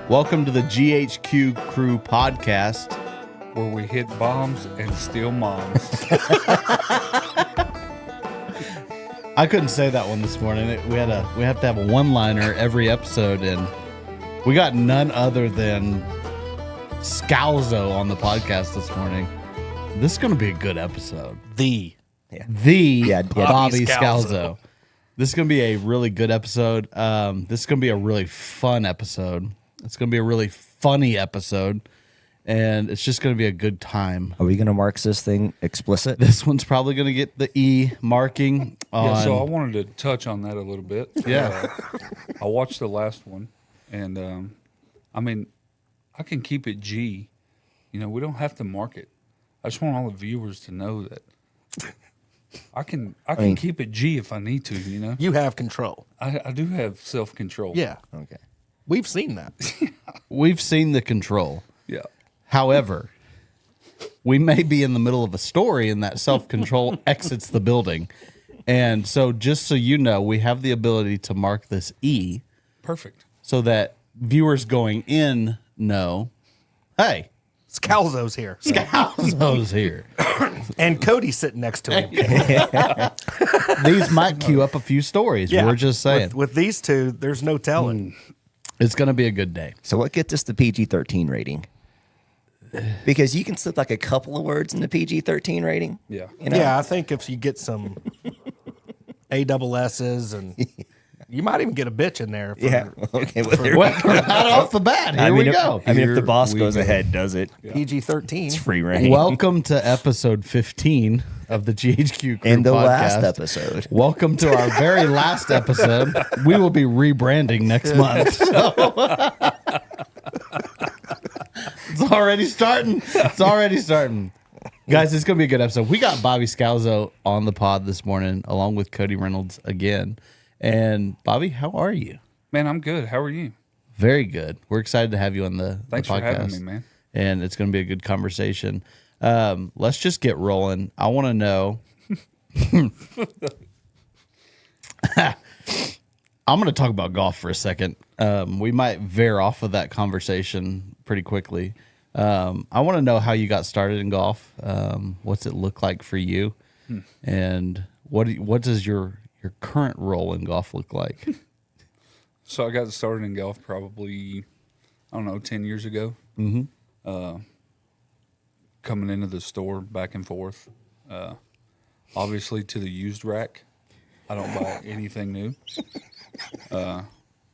Welcome to the GHQ Crew Podcast, where we hit bombs and steal moms. I couldn't say that one this morning. We have to have a one-liner every episode, and we got none other than Scalzo on the podcast this morning. This is going to be a good episode. The Bobby Scalzo. This is going to be a really good episode. This is going to be a really fun episode. It's going to be a really funny episode, and it's just going to be a good time. Are we going to mark this thing explicit? This one's probably going to get the E marking on. Yeah, so I wanted to touch on that a little bit. Yeah. I watched the last one, and I mean, I can keep it G. You know, we don't have to mark it. I just want all the viewers to know that I can keep it G if I need to, you know? You have control. I do have self-control. Yeah. Okay. We've seen that. We've seen the control. Yeah. However, we may be in the middle of a story and that self-control exits the building. And so just so you know, we have the ability to mark this E. Perfect. So that viewers going in know, hey, Scalzo's here. Scalzo's here. And Cody's sitting next to him. These might queue up a few stories. Yeah. We're just saying. With these two, there's no telling. It's going to be a good day. So what gets us the PG-13 rating? Because you can slip like a couple of words in the PG-13 rating. Yeah. You know? Yeah, I think if you get some ASS's and you might even get a bitch in there. Yeah. Okay. Well, there Well, right off the bat, here we go. If the boss we goes go. ahead, does it? PG-13. It's free reign. Welcome to episode 15 of the GHQ Crew And the podcast. last episode. Welcome to our very last episode. We will be rebranding next month. So. It's already starting. Guys, it's going to be a good episode. We got Bobby Scalzo on the pod this morning, along with Cody Reynolds again. And Bobby, how are you? Man, I'm good. How are you? Very good. We're excited to have you on the Thanks podcast. for having me, man. And it's going to be a good conversation. Let's just get rolling. I want to know. I'm going to talk about golf for a second. We might veer off of that conversation pretty quickly. I want to know how you got started in golf. What's it look like for you? And what does your current role in golf look like? So I got started in golf probably, 10 years ago. Mm-hmm. Coming into the store back and forth. Obviously to the used rack. I don't buy anything new.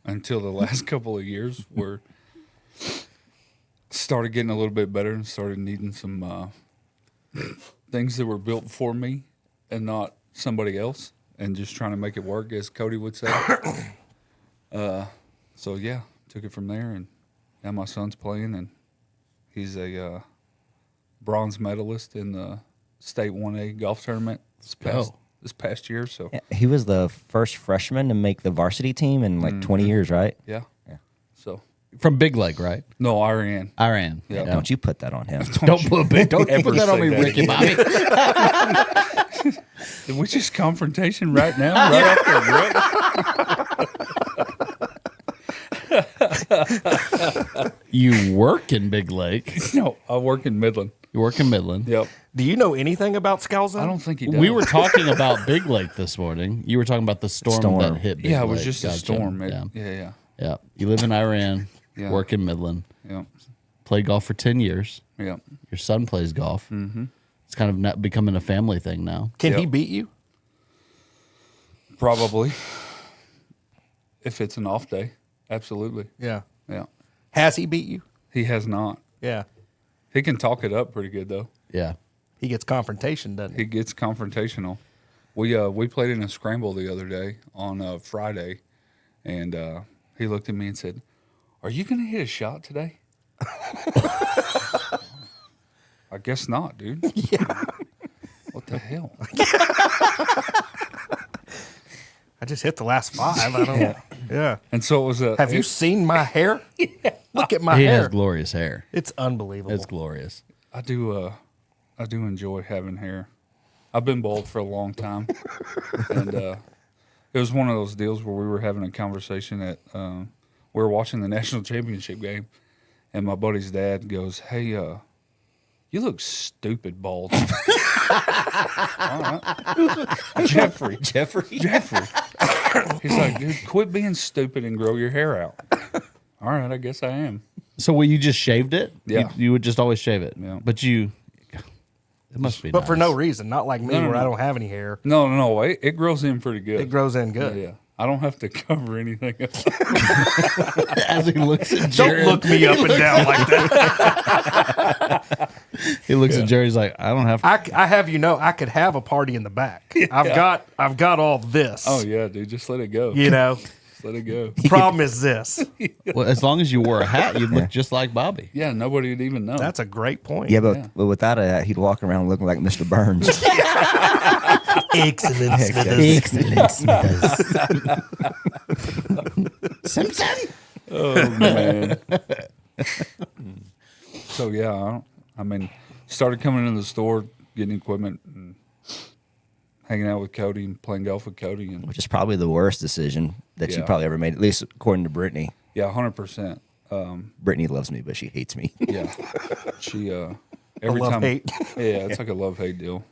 Until the last couple of years where started getting a little bit better and started needing some things that were built for me and not somebody else, and just trying to make it work, as Cody would say. So yeah, took it from there, and now my son's playing, and he's a bronze medalist in the state 1A golf tournament this past year. So Yeah, he was the first freshman to make the varsity team in like 20 years, right? yeah. Yeah. So From Big Lake, right? no, Iran. Iran. Yeah. Don't you put that on him. Don't put ever that on say me, that Ricky again. Bobby. Did we just confrontation right now? Right off the You work in Big Lake. rip? No, I work in Midland. You work in Midland. Yep. Do you know anything about Scalzo? I don't think he does. We were talking about Big Lake this morning. You were talking about the storm that hit Big Lake. Yeah, it was just a Gotcha. storm. Yeah. Yeah. You live in Iran, Yeah. work in Midland, Yeah. played golf for 10 years. Yeah. Your son plays golf. Mm-hmm. It's kind of not becoming a family thing now. Can he Yep. beat you? Probably. If it's an off day. Absolutely. Yeah. Yeah. Has he beat you? He has not. Yeah. He can talk it up pretty good though. Yeah. He gets confrontation, doesn't He he? gets confrontational. We played in a scramble the other day on Friday, and he looked at me and said, "Are you going to hit a shot today?" I guess not, dude. Yeah. What the hell? I just hit the last five. I don't know. Yeah. And so it was a. Have you seen my hair? Look at my He hair. has glorious hair. It's unbelievable. It's glorious. I do enjoy having hair. I've been bald for a long time, and it was one of those deals where we were having a conversation at we're watching the national championship game, and my buddy's dad goes, "Hey, you look stupid bald." All right. Jeffrey. He's like, "Dude, quit being stupid and grow your hair out." All right, I guess I am. So, you just shaved it? Yeah. You would just always shave it? Yeah. But it must be But for nice. no reason, not like me where I don't have any hair. No, it grows in pretty good. It grows in good. Yeah. I don't have to cover anything up. As he looks at Don't Jared, look me up and down like that. he looks at Jared, he's like, I don't have to. I have I could have a party in the back. I've got all this. Oh yeah, dude, just let it go. Just let it go. The problem is this. Well, as long as you wore a hat, you'd look just like Bobby. Yeah, nobody would even know. That's a great point. Yeah, but without a hat, he'd walk around looking like Mr. Burns. Excellent. Simpson? Oh man. So yeah, started coming into the store, getting equipment, and hanging out with Cody and playing golf with Cody, and Which is probably the worst decision that you Yeah. probably ever made, at least according to Brittany. yeah, 100%. Brittany loves me, but she hates me. Yeah, she every love time. hate. Yeah, it's like a love-hate deal.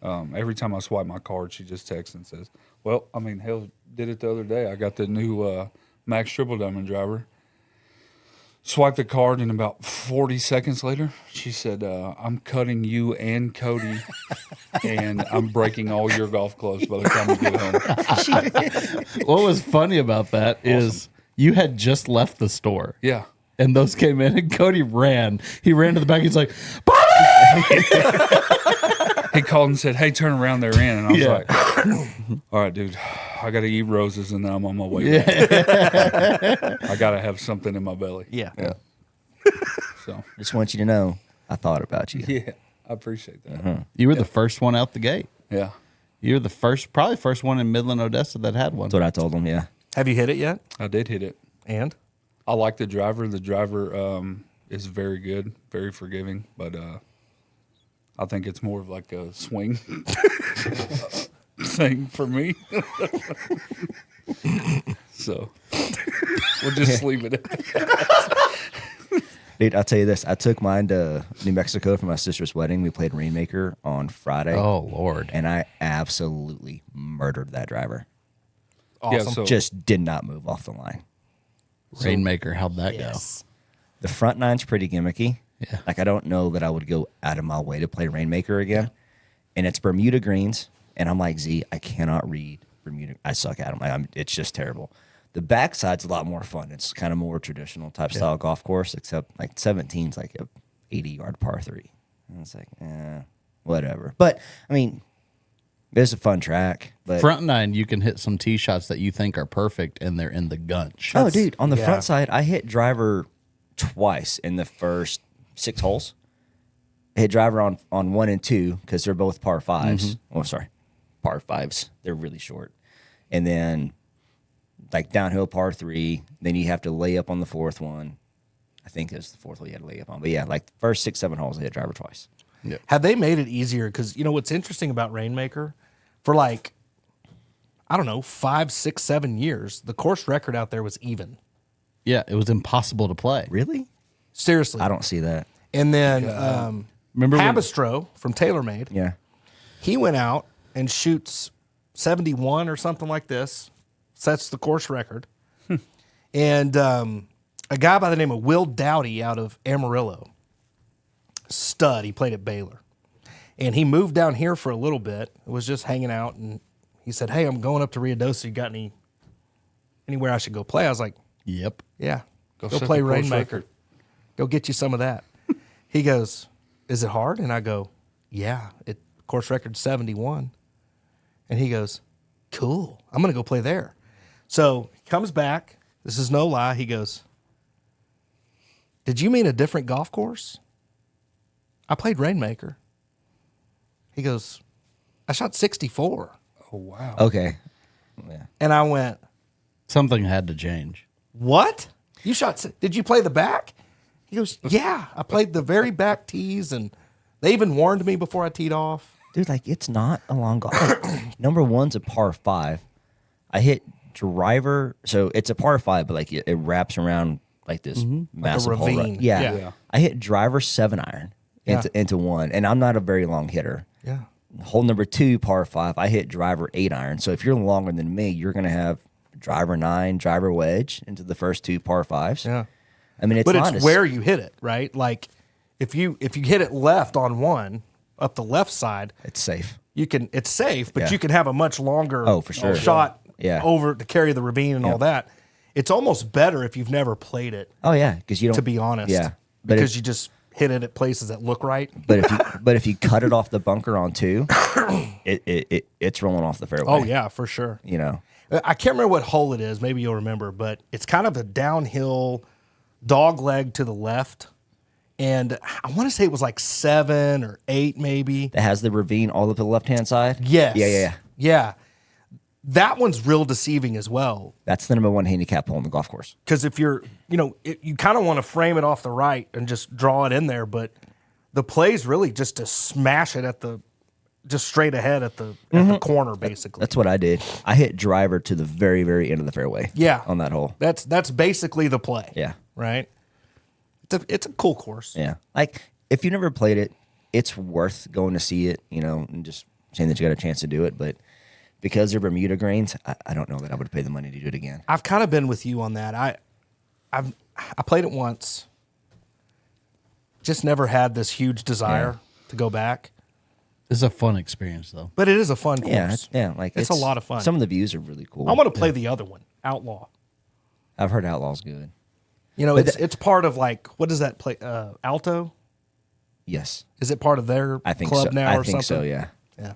Every time I swipe my card, she just texts and says, "Well, hell, did it the other day. I got the new Max Triple Diamond driver. Swiped the card, and about 40 seconds later, she said, I'm cutting you and Cody, and I'm breaking all your golf clubs by the time we get home." What was funny about that is you had just left the store. Yeah. And those came in, and Cody ran. He ran to the back. He's like, Bobby! He called and said, "Hey, turn around, they're in." And I was Yeah. like, "All right, dude, I got to eat roses, and then I'm on my way back. I got to have something in my belly." Yeah. So, Just want you to know, I thought about you. yeah, I appreciate that. You were the first one out the gate. Yeah. You were the probably first one in Midland, Odessa that had one. That's what I told him, yeah. Have you hit it yet? I did hit it. And? I like the driver. The driver is very good, very forgiving, but I think it's more of like a swing thing for me. So we'll just leave it at that. Dude, I'll tell you this. I took mine to New Mexico for my sister's wedding. We played Rainmaker on Friday. Oh, Lord. And I absolutely murdered that driver. Yeah, Awesome. so Just did not move off the line. Rainmaker, how'd that The front nine's pretty gimmicky. Yeah. Like, I don't know that I would go out of my way to play Rainmaker again. And it's Bermuda greens. And I'm like, Z, I cannot read Bermuda. I suck at them. It's just terrible. The backside's a lot more fun. It's kind of more traditional type style golf course, except like 17's like a 80-yard par 3. And it's like, whatever. But, I mean, it's a fun track. But Front nine, you can hit some tee shots that you think are perfect, and they're in the gunch. Oh, dude, on the yeah. front side, I hit driver twice in the first 6 holes. I hit driver on 1 and 2 because they're both par 5s. Oh, sorry, par 5s. They're really short. And then, like, downhill par 3. Then you have to lay up on the 4th one. I think it's the 4th one you had to lay up on. But yeah, like, first 6, 7 holes, I hit driver twice. Have they made it easier? Because, what's interesting about Rainmaker, for like, I don't know, 5, 6, 7 years, the course record out there was even. Yeah, it was impossible to play. Really? Seriously. I don't see that. And then Remember when- Habistro from TaylorMade, Yeah. he went out and shoots 71 or something like this, sets the course record. And a guy by the name of Will Dowdy out of Amarillo, stud, he played at Baylor. And he moved down here for a little bit, was just hanging out, and he said, "Hey, I'm going up to Ruidoso. You got anywhere I should go play?" I was like, Yep. "Yeah, go set play the course Rainmaker. record." Go get you some of that." He goes, "Is it hard?" And I go, "Yeah, course record's 71." And he goes, "Cool, I'm going to go play there." So he comes back. This is no lie. He goes, "Did you mean a different golf course?" I played Rainmaker. He goes, "I shot 64. Oh, wow. Okay. Yeah. And I went, Something had to change. "What? You shot? Did you play the back?" He goes, "Yeah, I played the very back tees, and they even warned me before I teed off." Dude, like, it's not a long golf. Number 1's a par 5. I hit driver. So it's a par 5, but like it wraps around like this massive hole, ravine. right? Yeah. Yeah. I hit driver 7-iron into one, and I'm not a very long hitter. Yeah. Hole number 2, par 5, I hit driver 8-iron. So if you're longer than me, you're going to have driver 9, driver wedge into the first 2 par 5s. Yeah. I mean, But it's where you hit it, right? Like if you hit it left on one up the left side, it's safe. it's safe, but Yeah. you can have a much longer For sure. shot Yeah. over to carry the ravine and all that. It's almost better if you've never played it, Oh yeah, because you don't. to be honest. Yeah, but Because you just hit it at places that look right. but if you cut it off the bunker on 2, it's rolling off the fairway. Oh yeah, for sure. You know. I can't remember what hole it is. Maybe you'll remember, but it's kind of a downhill dog leg to the left. And I want to say it was like 7 or 8, maybe. That has the ravine all up to the left hand side. Yes. Yeah. Yeah. That one's real deceiving as well. That's the number 1 handicap hole on the golf course. Because if you're, you kind of want to frame it off the right and just draw it in there, but the play's really just to smash it just straight ahead at the corner, basically. That's what I did. I hit driver to the very, very end of the fairway. Yeah. On that hole. That's basically the play. Yeah. Right? It's a cool course. Yeah. Like, if you never played it, it's worth going to see it, and just saying that you got a chance to do it. But because they're Bermuda greens, I don't know that I would pay the money to do it again. I've kind of been with you on that. I played it once. Just never had this huge desire to go back. It's a fun experience, though. But it is a fun course. Yeah. Like it's a lot of fun. Some of the views are really cool. I want to play the other one, Outlaw. I've heard Outlaw's good. It's part of like, what does that play? Alto? Yes. Is it part of their I think club so. now I or think something? so, yeah. Yeah.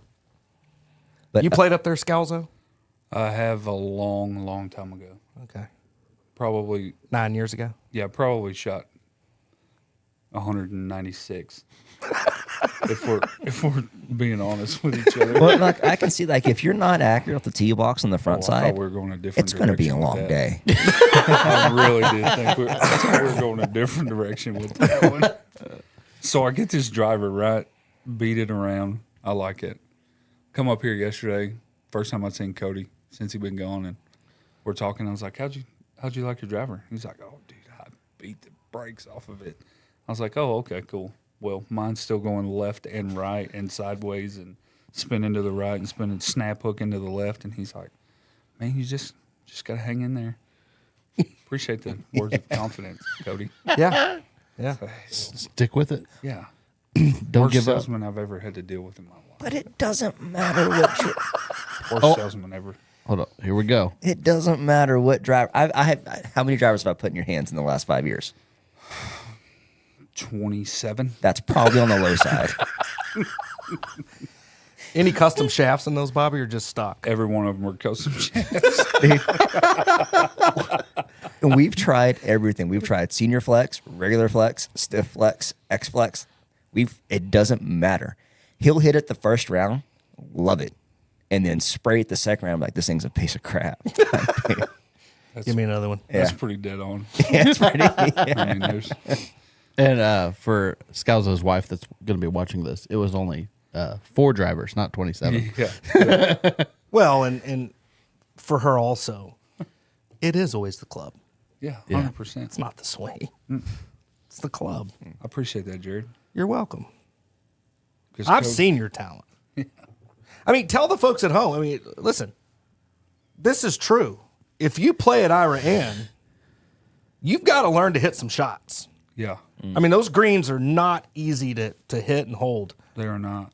But You played up there, Scalzo? I have a long, long time ago. Okay. Probably, 9 years ago? probably shot 196. if we're being honest with each other. Well, look, I can see, like, if you're not accurate off the tee box on the front I side, thought we were going a different it's going to be a direction with long that. day. I really did think I thought we were going a different direction with that one. So I get this driver, right? Beat it around. I like it. Come up here yesterday. First time I'd seen Cody since he'd been gone, and we're talking. I was like, how'd you like your driver? He's like, oh, dude, I beat the brakes off of it. I was like, oh, okay, cool. Well, mine's still going left and right and sideways and spinning to the right and spinning snap hook into the left. And he's like, man, you just got to hang in there. Appreciate the words of confidence, Cody. Yeah. Yeah. Stick with it. Yeah. Don't Worst give up. salesman I've ever had to deal with in my life. But it doesn't matter what Worst salesman ever. Hold on. Here we go. it doesn't matter what driver. I have. How many drivers have I put in your hands in the last 5 years? 27. That's probably on the low side. Any custom shafts in those, Bobby, or just stock? Every one of them were custom shafts. And we've tried everything. We've tried senior flex, regular flex, stiff flex, X flex. It doesn't matter. He'll hit it the first round, love it, and then spray it the second round like this thing's a piece of crap. Give me another one. That's pretty dead on. Yeah, it's pretty. I mean, there's And for Scalzo's wife that's going to be watching this, it was only 4 drivers, not 27. yeah. Well, and for her also, it is always the club. Yeah, Yeah. 100%. It's not the swing. It's the club. I appreciate that, Jared. You're welcome. 'Cause I've Cody- seen your talent. I mean, tell the folks at home. I mean, listen, this is true. If you play at Ira Ann, you've got to learn to hit some shots. Yeah, I mean, those greens are not easy to hit and hold. they are not.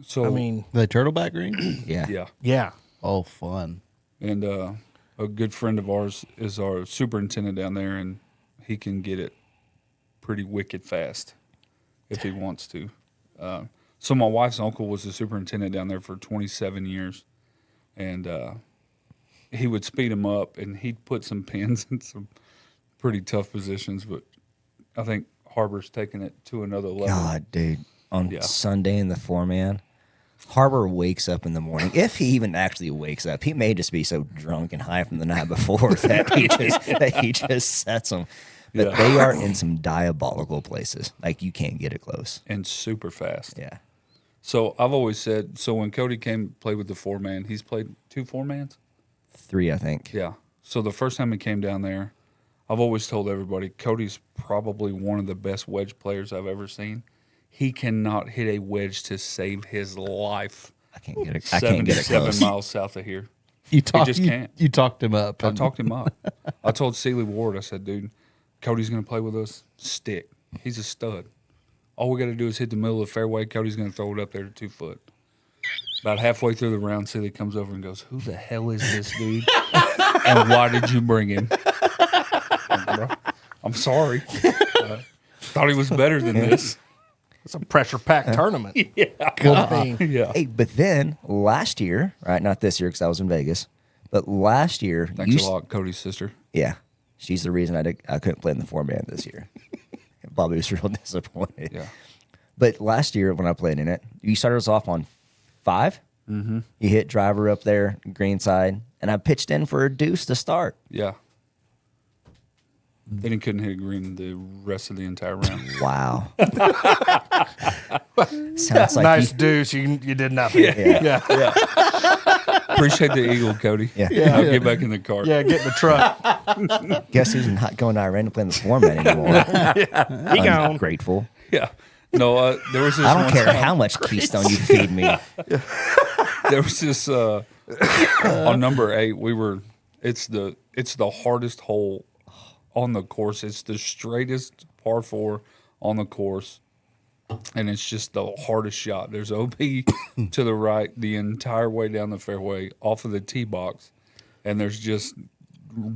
So I mean, The turtleback green? Yeah. yeah. yeah. Oh, fun. And a good friend of ours is our superintendent down there, and he can get it pretty wicked fast if he wants to. So my wife's uncle was the superintendent down there for 27 years, and he would speed him up, and he'd put some pins in some pretty tough positions. But I think Harbor's taking it to another level. God, dude. On Yeah. Sunday in the 4-man, Harbor wakes up in the morning. If he even actually wakes up, he may just be so drunk and high from the night before that he just sets them. But Yeah. they are in some diabolical places. Like, you can't get it close. And super fast. Yeah. So I've always said, so when Cody came play with the 4-man, he's played 2 4-mans? 3, I think. Yeah. So the first time he came down there, I've always told everybody, Cody's probably one of the best wedge players I've ever seen. He cannot hit a wedge to save his life. I can't get it. I can't get it 77 close. miles south of here. You talked. just You, can't. you talked him up. I and- talked him up. I told Sealy Ward, I said, dude, Cody's going to play with us. Stick. He's a stud. All we got to do is hit the middle of the fairway. Cody's going to throw it up there to 2 foot. About halfway through the round, Sealy comes over and goes, who the hell is this dude? And why did you bring him? Bro, I'm sorry. Thought he was better than this. It's a pressure-packed tournament. Yeah. I mean, Yeah. Hey, but then last year, right? Not this year because I was in Vegas, but last year, Thanks a lot, Cody's sister. Yeah, she's the reason I couldn't play in the 4-man this year. Bobby was real disappointed. Yeah. But last year when I played in it, you started us off on 5. Mm-hmm. You hit driver up there, green side, and I pitched in for a deuce to start. Yeah. Then he couldn't hit a green the rest of the entire round. Wow. Sounds like nice you, deuce. You did nothing. Yeah. Yeah. Appreciate the eagle, Cody. Yeah. I'll get back in the car. Yeah, get in the truck. guess who's not going to Iran to play in the 4-man anymore? He gone. Ungrateful. Yeah. No, there was this I don't one care time- how much Keystone you feed me. There was this on number 8. It's the hardest hole on the course. It's the straightest par 4 on the course, and it's just the hardest shot. There's OB to the right the entire way down the fairway off of the tee box, and there's just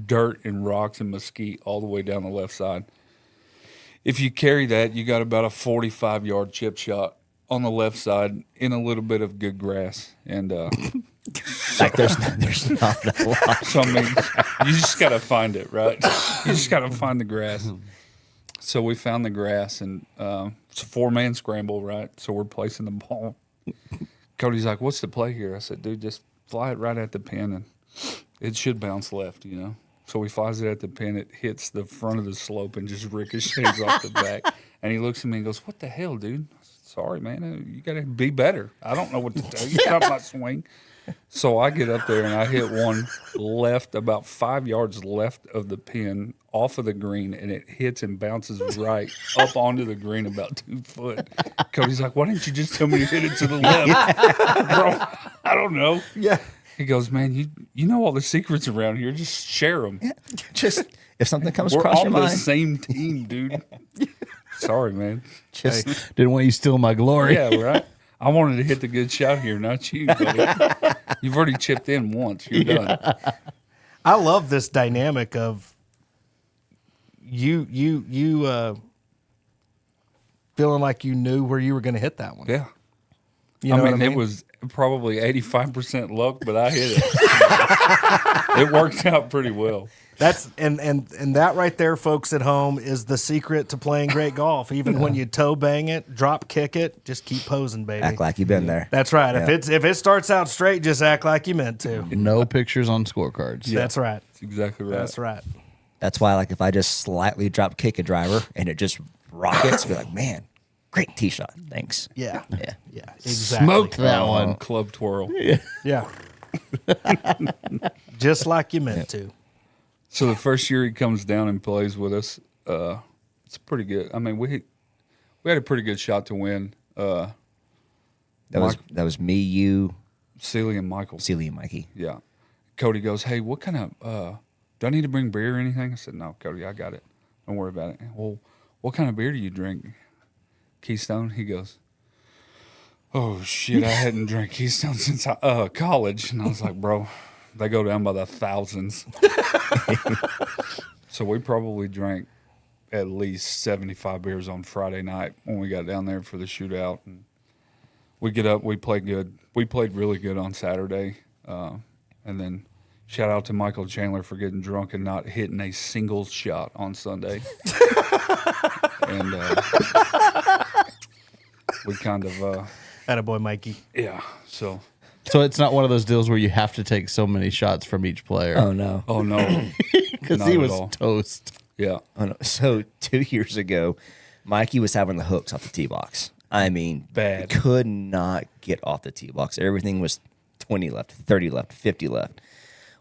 dirt and rocks and mesquite all the way down the left side. If you carry that, you got about a 45-yard chip shot on the left side in a little bit of good grass, and Like there's not a lot. so I mean, you just got to find it, right? You just got to find the grass. So we found the grass, and it's a 4-man scramble, right? So we're placing the ball. Cody's like, "What's the play here?" I said, "Dude, just fly it right at the pin, and it should bounce left, you know." So he flies it at the pin. It hits the front of the slope and just ricochets off the back. And he looks at me and goes, "What the hell, dude? Sorry, man. You got to be better. I don't know what to tell you about my swing." So I get up there and I hit one left, about 5 yards left of the pin, off of the green, and it hits and bounces right up onto the green about 2 foot. Cody's like, "Why didn't you just tell me to hit it to the left?" Bro, I don't know. Yeah. He goes, "Man, you know all the secrets around here. Just share them. Just if something comes We're across on your the mind, same team, dude." Sorry, man. just Didn't want you to steal my glory. Yeah, right. I wanted to hit the good shot here, not you, buddy. You've already chipped in once. You're done. I love this dynamic of you feeling like you knew where you were going to hit that one. Yeah. You know I mean, what I mean? it was probably 85% luck, but I hit it. It worked out pretty well. That's and that right there, folks at home, is the secret to playing great golf. Even when you toe bang it, drop kick it, just keep posing, baby. act like you've been there. That's right. Yeah. If it starts out straight, just act like you meant to. No pictures on scorecards. That's right. That's exactly right. That's right. That's why, like, if I just slightly drop kick a driver and it just rockets, be like, man, great tee shot. Thanks. Yeah. Yeah. Yeah. Exactly. Smoked that one. Club twirl. Yeah. Just like you meant to. So the first year he comes down and plays with us, it's pretty good. I mean, we had a pretty good shot to win. That was me, you, Sealy and Michael. Sealy, and Mikey. Yeah. Cody goes, "Hey, what kind of do I need to bring beer or anything?" I said, "No, Cody, I got it. Don't worry about it." "Well, what kind of beer do you drink?" "Keystone." He goes, "Oh shit, I hadn't drank Keystone since college." And I was like, "Bro, they go down by the thousands." So we probably drank at least 75 beers on Friday night when we got down there for the shootout. And we get up, we play good. We played really good on Saturday. And then shout out to Michael Chandler for getting drunk and not hitting a single shot on Sunday. And we kind of, Attaboy, Mikey. yeah, so. So it's not one of those deals where you have to take so many shots from each player. Oh, no. Oh, no. because not he at was all. toast. Yeah. Oh, no. So 2 years ago, Mikey was having the hooks off the tee box. I mean, Bad. Could not get off the tee box. Everything was 20 left, 30 left, 50 left.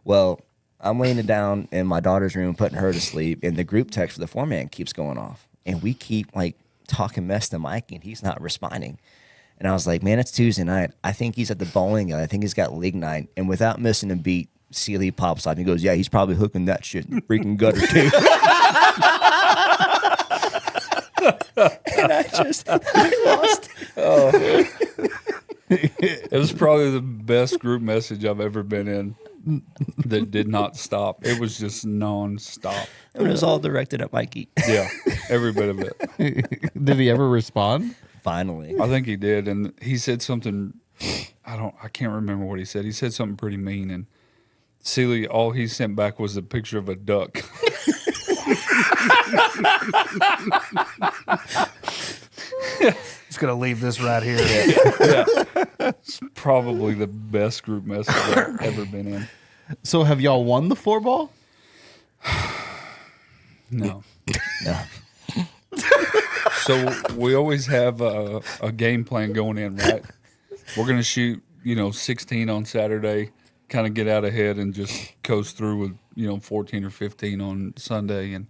Well, I'm laying it down in my daughter's room, putting her to sleep, and the group text for the foreman keeps going off. And we keep, like, talking mess to Mike, and he's not responding. And I was like, man, it's Tuesday night. I think he's at the bowling alley. I think he's got league night. And without missing a beat, Sealy pops up and he goes, yeah, he's probably hooking that shit in the freaking gutter, too. And I lost. It was probably the best group message I've ever been in that did not stop. It was just nonstop. And it was all directed at Mikey. Yeah, every bit of it. Did he ever respond? Finally. I think he did, and he said something. I can't remember what he said. He said something pretty mean, and Sealy, all he sent back was a picture of a duck. Just gonna leave this right here. Yeah, it's probably the best group message I've ever been in. So have y'all won the 4-ball? No. No. So we always have a game plan going in, right? We're going to shoot, 16 on Saturday, kind of get out ahead and just coast through with, 14 or 15 on Sunday. And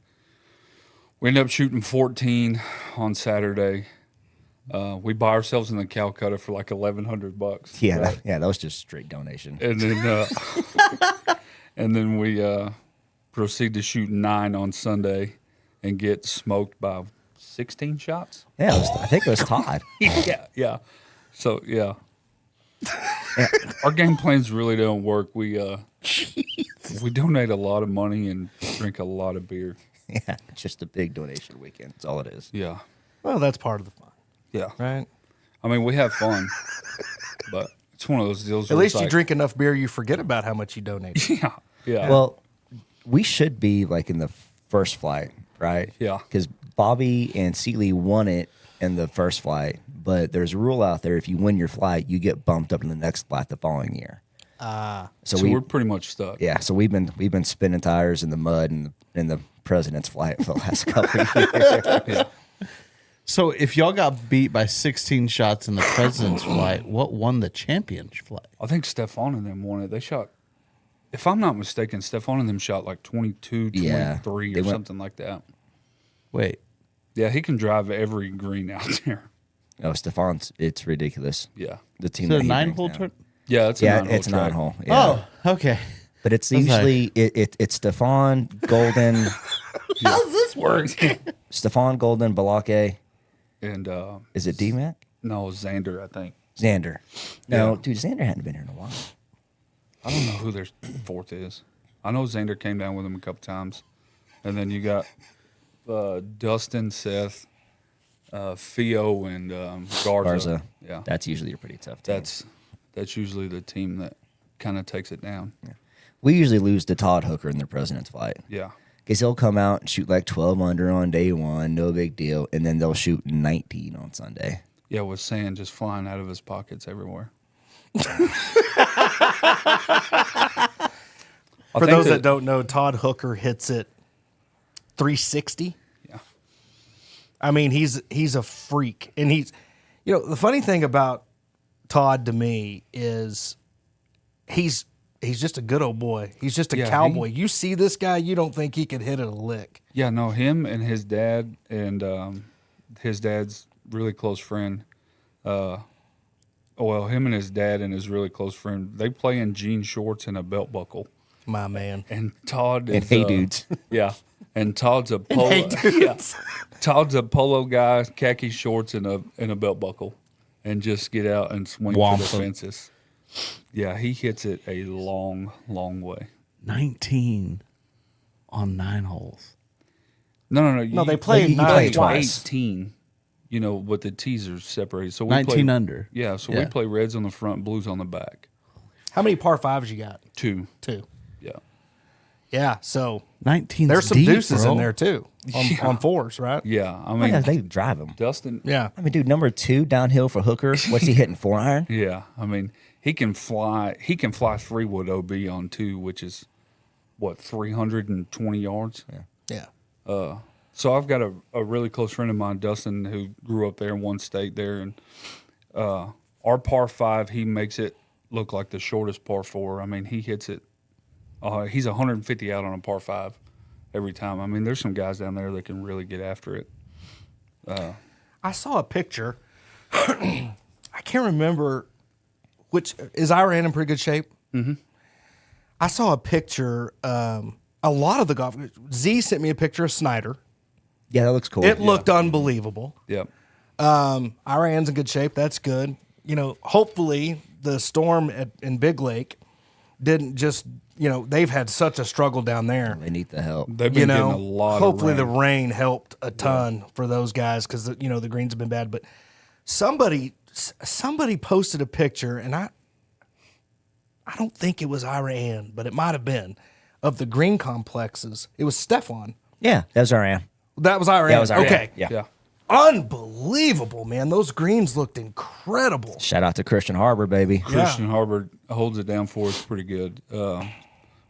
we end up shooting 14 on Saturday. We buy ourselves in the Calcutta for like $1,100. Yeah, right? that was just straight donation. And then, we proceed to shoot 9 on Sunday and get smoked by 16 shots. Yeah, I think it was Todd. Yeah. So yeah. Our game plans really don't work. We donate a lot of money and drink a lot of beer. Yeah, it's just a big donation weekend. That's all it is. Yeah. Well, that's part of the fun, Yeah. right? I mean, we have fun, but it's one of those deals. At where least it's you like, drink enough beer, you forget about how much you donate. Yeah. Yeah. Well, we should be like in the first flight, right? Yeah. Because Bobby and Sealy won it in the first flight, but there's a rule out there: if you win your flight, you get bumped up in the next flight the following year. so we're pretty much stuck. Yeah, so we've been spinning tires in the mud in the president's flight for the last couple of years. Yeah. So if y'all got beat by 16 shots in the President's flight, what won the championship flight? I think Stefan and them won it. They shot, if I'm not mistaken, Stefan and them shot like 22, 23 Yeah, or they went- something like that. Wait, Yeah, he can drive every green out there. Oh, Stefan's, it's ridiculous. Yeah. The team. is it that a he 9-hole brings down. turn? Yeah, it's a Yeah, 9-hole it's a track. 9-hole. Yeah. Oh, okay. But it's I was like- usually it's Stefan, Golden, How's this work? Stefan, Golden, Balake. And Is it D-Mac? no, Xander, I think. Xander. No, Yeah. dude, Xander hadn't been here in a while. I don't know who their fourth is. I know Xander came down with him a couple times. And then you got Dustin, Seth, Theo, and Garza. Garza. Yeah. That's usually a pretty tough team. That's usually the team that kind of takes it down. We usually lose to Todd Hooker in the president's fight. Yeah. Because he'll come out and shoot like 12 under on day one, no big deal. And then they'll shoot 19 on Sunday. Yeah, with sand just flying out of his pockets everywhere. For those that don't know, Todd Hooker hits it 360. Yeah. I mean, he's a freak, and the funny thing about Todd to me is he's just a good old boy. He's just a cowboy. You see this guy, you don't think he could hit it a lick. Yeah, no, him and his dad and his dad's really close friend. Him and his dad and his really close friend, they play in jean shorts and a belt buckle. My man. And Todd And is hey, dudes. Yeah, and Todd's a polo. Yeah. Todd's a polo guy, khaki shorts and a belt buckle, and just get out and swing for the Whomps 'em. fences. Yeah, he hits it a long, long way. 19 on 9 holes. No. No, they play you nine play twice. 18. But the teasers separated. So we 19 play, under. Yeah, so we Yeah. play reds on the front, blues on the back. How many par fives you got? 2. 2. Yeah. Yeah, so 19. there's some deep, deuces bro. in there too on fours, right? Yeah. I Oh, mean, yeah, they drive him. Dustin. Yeah. I mean, dude, number 2 downhill for Hooker. What's he hitting? 4-iron? Yeah. I mean, he can fly 3-wood OB on 2, which is what, 320 yards? Yeah. So I've got a really close friend of mine, Dustin, who grew up there in one state there, and our par 5, he makes it look like the shortest par 4. I mean, he hits it He's 150 out on a par 5 every time. I mean, there's some guys down there that can really get after it. I saw a picture. I can't remember which. Is Iran in pretty good shape? Mm-hmm. I saw a picture. A lot of the golf. Z sent me a picture of Snyder. Yeah, that looks cool. It looked unbelievable. Yep. Iran's in good shape. That's good. Hopefully the storm in Big Lake didn't just, they've had such a struggle down there. They need the help. They've been getting a lot hopefully of rain. the rain helped a ton for those guys because, the greens have been bad. But somebody posted a picture, and I don't think it was Iran, but it might have been, of the green complexes. It was Stefan. Yeah, that was Iran. That was Iran. That was Iran. Okay. Yeah. Unbelievable, man. Those greens looked incredible. Shout out to Christian Harbor, baby. Christian Harbor holds it down for us pretty good.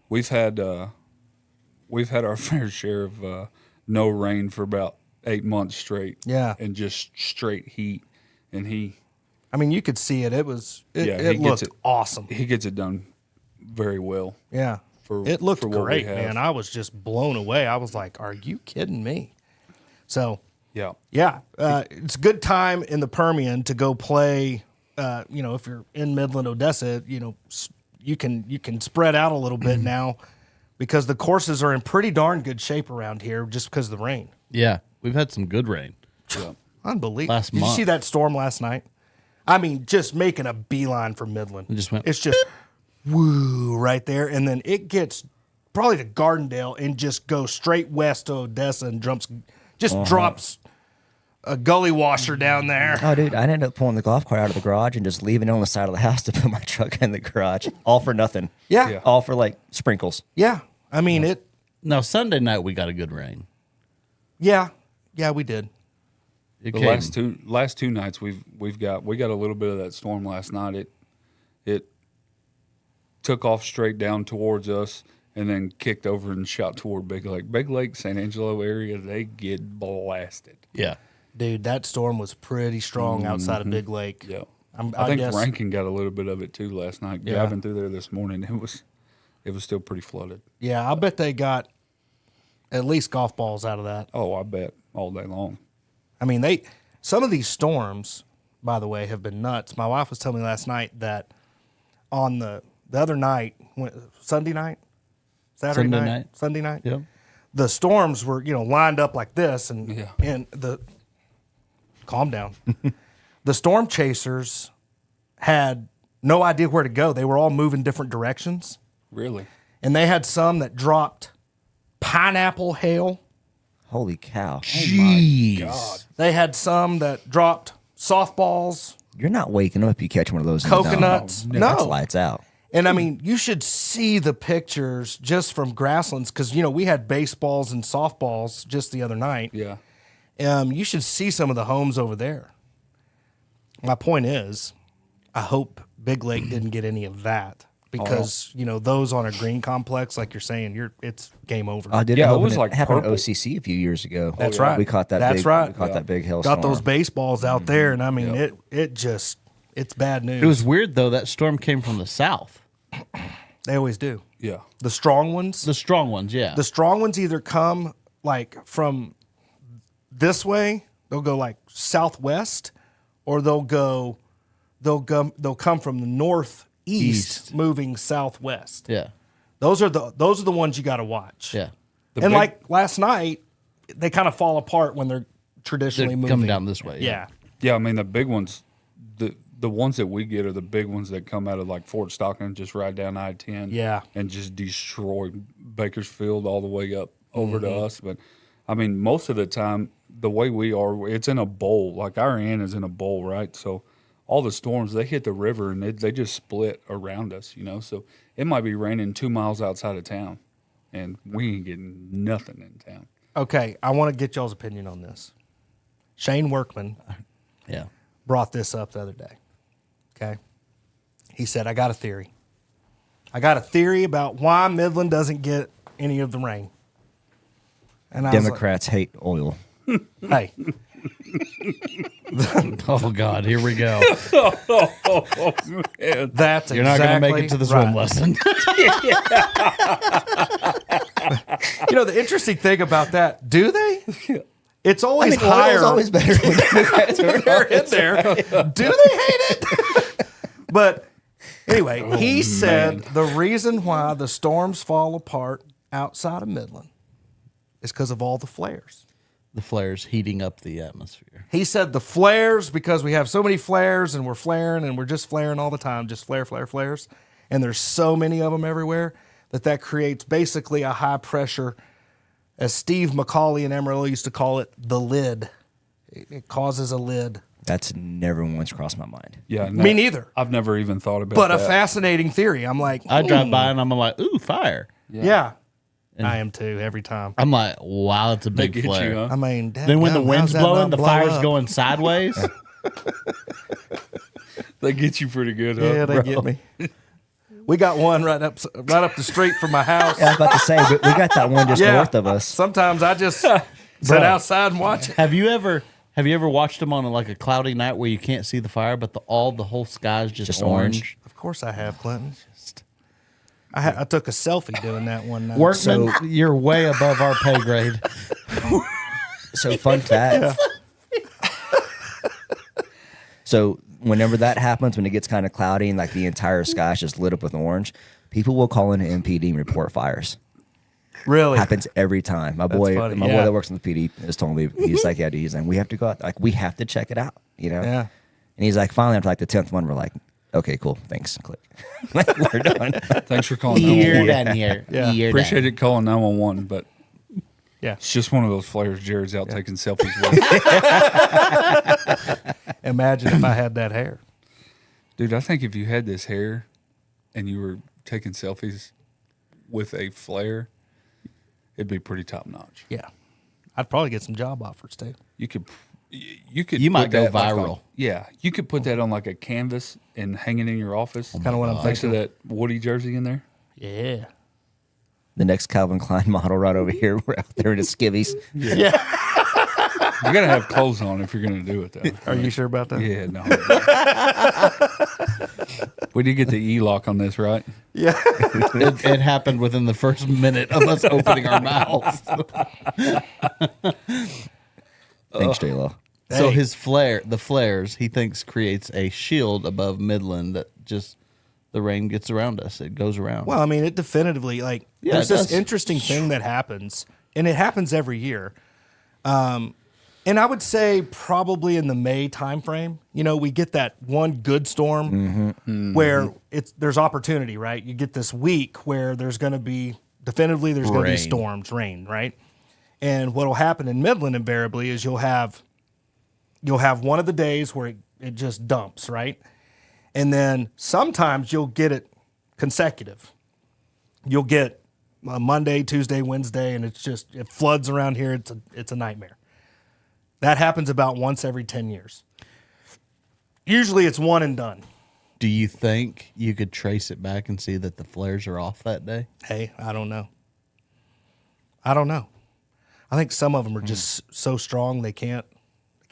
We've had our fair share of no rain for about 8 months straight. Yeah. And just straight heat. And You could see it. It he looked gets it awesome. He gets it done very well. Yeah. For- It looked for what we great, have. man. I was just blown away. I was like, are you kidding me? So, Yeah. yeah, it's a good time in the Permian to go play. If you're in Midland, Odessa, you can spread out a little bit now because the courses are in pretty darn good shape around here just because of the rain. Yeah, we've had some good rain. Yeah. Unbelievable. Last Did you month. see that storm last night? just making a beeline for Midland. It just went It's just woo right there, and then it gets probably to Gardendale and just goes straight west to Odessa and drops a gully washer down there. Oh, dude, I ended up pulling the golf cart out of the garage and just leaving it on the side of the house to put my truck in the garage. All for nothing. Yeah, Yeah. All for sprinkles. yeah. It. No, Sunday night we got a good rain. Yeah, we did. It The came. last two nights we got a little bit of that storm last night. It took off straight down towards us and then kicked over and shot toward Big Lake. Big Lake, San Angelo area, they get blasted. Yeah. Dude, that storm was pretty strong outside of Big Lake. Yeah. I think guess- Rankin got a little bit of it too last night. Yeah. Driving through there this morning, it was still pretty flooded. Yeah, I bet they got at least golf balls out of that. Oh, I bet all day long. Some of these storms, by the way, have been nuts. My wife was telling me last night that on the other night, Sunday night, Sunday night, Yeah. the storms were lined up like this, and Yeah. and calm down. The storm chasers had no idea where to go. They were all moving different directions, Really? and they had some that dropped pineapple hail. Holy cow. Jeez. They had some that dropped softballs, You're not waking up if you catch one of those in the dome. coconuts. That's No. lights out. And you should see the pictures just from grasslands because, we had baseballs and softballs just the other night. Yeah. You should see some of the homes over there. My point is, I hope Big Lake didn't get any of that because, those on a green complex, like you're saying, it's game over. I did. Yeah, it open was like happened purple. at OCC a few years ago. That's right. We caught that. That's big, right. We caught that big hailstorm. Got those baseballs out there, and Yep. it's bad news. It was weird though. That storm came from the south. They always do. Yeah. The strong ones. The strong ones, yeah. The strong ones either come from this way, they'll go southwest, or they'll come from the northeast East. moving southwest. yeah. Those are the ones you got to watch. Yeah. And big- last night, they kind of fall apart when they're traditionally They're moving coming down this way. Yeah. Yeah, the big ones, the ones that we get are the big ones that come out of Fort Stockton, just right down I-10. Yeah. And just destroy Bakersfield all the way up over to us. But, most of the time, the way we are, it's in a bowl. Our end is in a bowl, right? So all the storms, they hit the river and they just split around us, So it might be raining 2 miles outside of town, and we ain't getting nothing in town. Okay, I want to get y'all's opinion on this. Shane Workman Yeah. brought this up the other day. Okay. He said, I got a theory. I got a theory about why Midland doesn't get any of the rain. And I was Democrats hate oil. like, hey, Oh God, here we go. Oh, man. That's You're not going to make it to the swim lesson. You know, the interesting thing about that, do they? It's I always mean, higher. oil's always better when They're in there. Do they hate it? But anyway, he said the reason why the storms fall apart outside of Midland is because of all the flares. The flares heating up the atmosphere. He said the flares, because we have so many flares and we're flaring and we're just flaring all the time, just flares. And there's so many of them everywhere that creates basically a high pressure, as Steve McCauley and Amarillo used to call it, the lid. It causes a lid. That's never once crossed my mind. Yeah, Me neither. I've never even thought about But that. a fascinating theory. I'm like, I drive by and I'm like, ooh, fire. yeah. I am too, every time. I'm like, wow, it's a big get flare. you, huh? I mean, Then when the dadgum, wind's how's that blowing, not the blow fire's up? going sideways. They get you pretty good, huh? Yeah, they bro? get me. We got one right up the street from my house. Yeah, I was about to say, we got that one just north of us. Sometimes I just sit outside and watch it. Have you ever watched them on like a cloudy night where you can't see the fire, but the whole sky is just orange? Of course I have, Clinton. I took a selfie doing that one night. Workman, you're way above our pay grade. So fun fact. So whenever that happens, when it gets kind of cloudy and like the entire sky is just lit up with orange, people will call in an MPD and report fires. Really? Happens every time. My boy funny. boy Yeah. that works in the PD has told me, he's like, yeah, dude, he's like, we have to go out, like we have to check it out, you know? Yeah. And he's like, finally after like the 10th one, we're like, okay, cool, thanks, click. We're done. Thanks for calling You're 911. done here. Yeah. You're Appreciate done. it calling 911, but Yeah. it's just one of those flares Jared's out taking selfies with. Imagine if I had that hair. Dude, I think if you had this hair and you were taking selfies with a flare, it'd be pretty top notch. Yeah. I'd probably get some job offers too. You could You might put go that like viral. on- yeah, you could put that on like a canvas and hang it in your office. Kind of what I'm Next to thinking. that Woody jersey in there. Yeah. The next Calvin Klein model right over here, we're out there in the skivvies. You gotta have clothes on if you're gonna do it though. Are you sure about that? Yeah, no. We did get the E-lock on this, right? Yeah. It happened within the first minute of us opening our mouths. Thanks, J-Lo. So Hey. the flares, he thinks creates a shield above Midland that just the rain gets around us. It goes around. Well, I mean, it definitively, like, Yeah, there's it this does. interesting thing that happens, and it happens every year. And I would say probably in the May timeframe, you know, we get that one good storm where there's opportunity, right? You get this week where there's going to be, definitively, there's going to be Rain. storms, rain, right? And what will happen in Midland invariably is you'll have one of the days where it just dumps, right? And then sometimes you'll get it consecutive. You'll get Monday, Tuesday, Wednesday, and it floods around here. It's a nightmare. That happens about once every 10 years. Usually it's one and done. Do you think you could trace it back and see that the flares are off that day? Hey, I don't know. I think some of them are just so strong they can't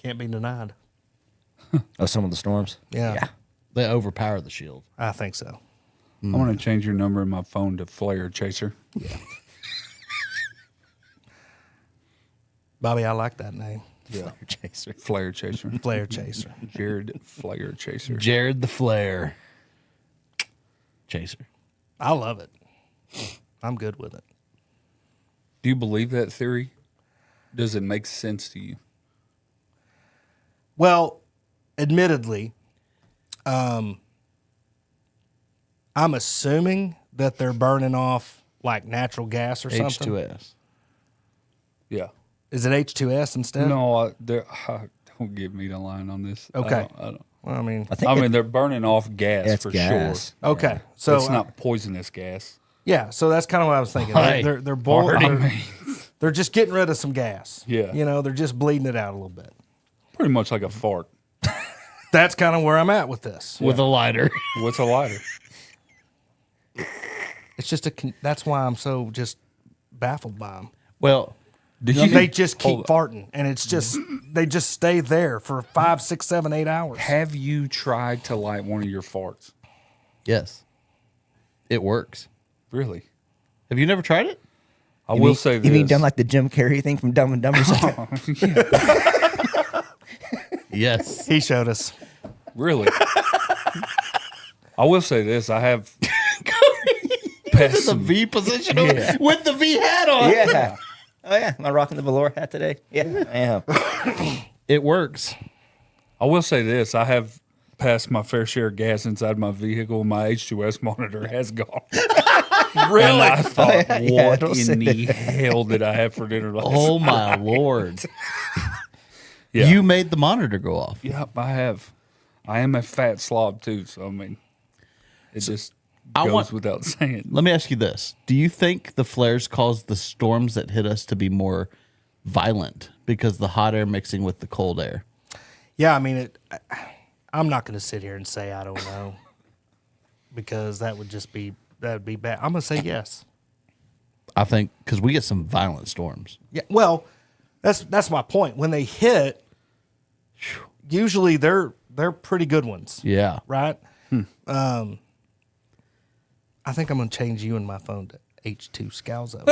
be denied. Oh, some of the storms? Yeah. They overpower the shield. I think so. I want to change your number in my phone to Flare Chaser. Bobby, I like that name. Yeah. Chaser. Flare Chaser. Flare Chaser. Jared Flare Chaser. Jared the Flare Chaser. I love it. I'm good with it. Do you believe that theory? Does it make sense to you? Well, admittedly, I'm assuming that they're burning off like natural gas or something. H2S. Yeah. Is it H2S instead? No, don't give me the line on this. Okay. I don't. Well, I mean, I think They're burning off gas it's for gas. sure. okay. So It's not poisonous gas. yeah. So that's kind of what I was thinking. Hey, They're boiling. Pardon They're just getting rid of some gas. Yeah. You know, they're just bleeding it out a little bit. Pretty much like a fart. That's kind of where I'm at with this. With a lighter. What's a lighter? It's just that's why I'm so just baffled by them. Well, They just keep farting, and it's just they just stay there for 5, 6, 7, 8 hours. Have you tried to light one of your farts? Yes. It works. Really? Have you never tried it? I will say this. You mean done like the Jim Carrey thing from Dumb and Dumber? Yes. He showed us. Really? I will say this. I have passed The some, V position on with the V hat on. Yeah. Oh, yeah. Am I rocking the velour hat today? Yeah, I am. It works. I will say this. I have passed my fair share of gas inside my vehicle. My H2S monitor has gone. Really? And I thought, what in the hell did I have for dinner last night? Oh, my Lord. Yeah. You made the monitor go off. Yep, I have. I am a fat slob, too. So, I mean, it just goes without saying. Let me ask you this. Do you think the flares caused the storms that hit us to be more violent because the hot air mixing with the cold air? Yeah, I mean, I'm not going to sit here and say I don't know because that would be bad. I'm going to say yes. I think because we get some violent storms. Yeah, well, that's my point. When they hit, usually they're pretty good ones. Yeah. Right? I think I'm going to change you in my phone to H2 Scalzo.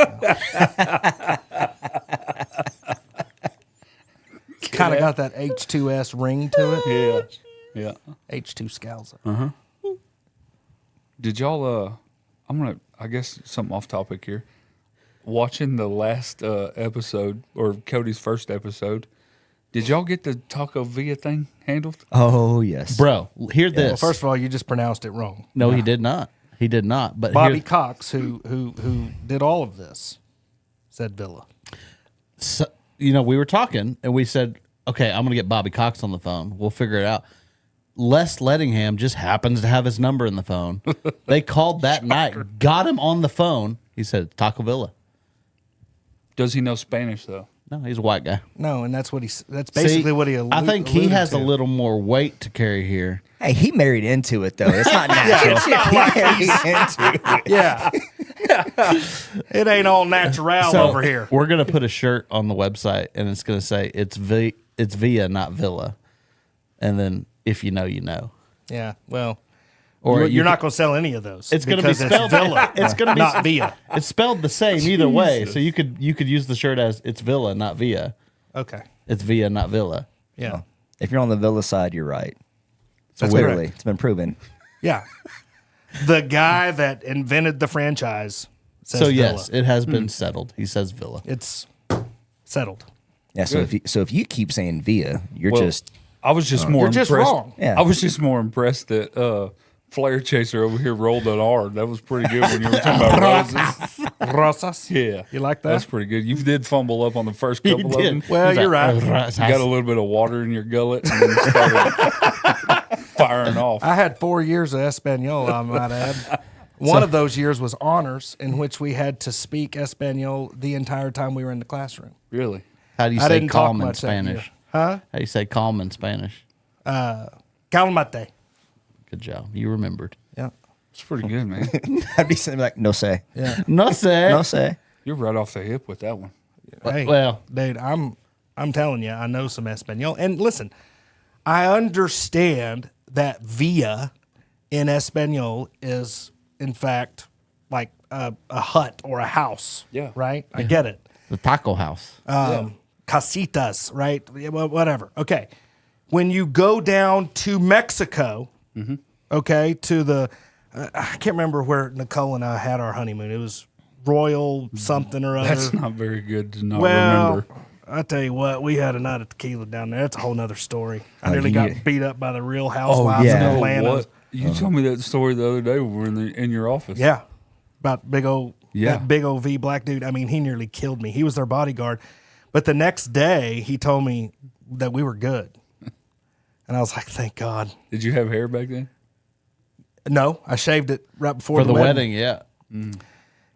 Kind of got that H2S ring to it. Yeah. H2 Scalzo. Did y'all, I guess something off topic here. Watching the last episode, or Cody's first episode, did y'all get the Taco Villa thing handled? Oh, yes. Bro, hear this. Well, first of all, you just pronounced it wrong. No, he did not. He did not. But Bobby Cox, who did all of this, said Villa. So, we were talking and we said, okay, I'm going to get Bobby Cox on the phone. We'll figure it out. Les Lettingham just happens to have his number in the phone. They called that night, got him on the phone. He said, Taco Villa. Does he know Spanish, though? No, he's a white guy. No, and that's basically what he I think he has to. a little more weight to carry here. Hey, he married into it, though. It's not natural. It's not like he married into it. Yeah. It ain't all natural over here. We're going to put a shirt on the website, and it's going to say, it's Villa, not Villa. And then, if you know, you know. Yeah, well, Or you're not going to sell any of those. It's going to be spelled Villa. It's going to be not Villa. It's spelled the same either way. So you could use the shirt as it's Villa, not Villa. Okay. It's Villa, not Villa. Yeah. If you're on the Villa side, you're right. That's Literally, correct. it's been proven. Yeah. The guy that invented the franchise says So Villa. yes, it has been settled. He says Villa. It's settled. Yeah. So if you keep saying Villa, you're just I was just more You're just impressed. wrong. Yeah. I was just more impressed that Flare Chaser over here rolled an R. That was pretty good when you were talking about roses. Rosas. Yeah. You like that? That's pretty good. You did fumble up on the first He couple of did. them. Well, He's you're like, right. You got a little bit of water in your gullet and then started firing off. I had 4 years of Espanol, I might add. One of those years was honors, in which we had to speak Espanol the entire time we were in the classroom. Really? How do you I say didn't talk calm in much that year. Spanish? Huh? How do you say calm in Spanish? Calmate. Good job. You remembered. Yeah. It's pretty good, man. I'd be saying like no say, Yeah. No sé. no say. You're right off the hip with that one. Hey, Well, dude, I'm telling you, I know some Espanol. And listen, I understand that villa in Espanol is, in fact, like a hut or a house. Yeah. Right? I get it. the taco house. Casitas, right? Well, whatever. Okay. When you go down to Mexico, okay, to the, I can't remember where Nicole and I had our honeymoon. It was Royal something or other. That's not very good to not Well, remember. I tell you what, we had a night of tequila down there. That's a whole nother story. I nearly you got need- beat up by the Real Housewives yeah. of No, Atlanta. what? You told me that story the other day when we were in your office. Yeah, about big old Yeah. that big old V black dude. I mean, he nearly killed me. He was their bodyguard, but the next day he told me that we were good, and I was like, thank God. Did you have hair back then? No, I shaved it right before For the wedding, yeah.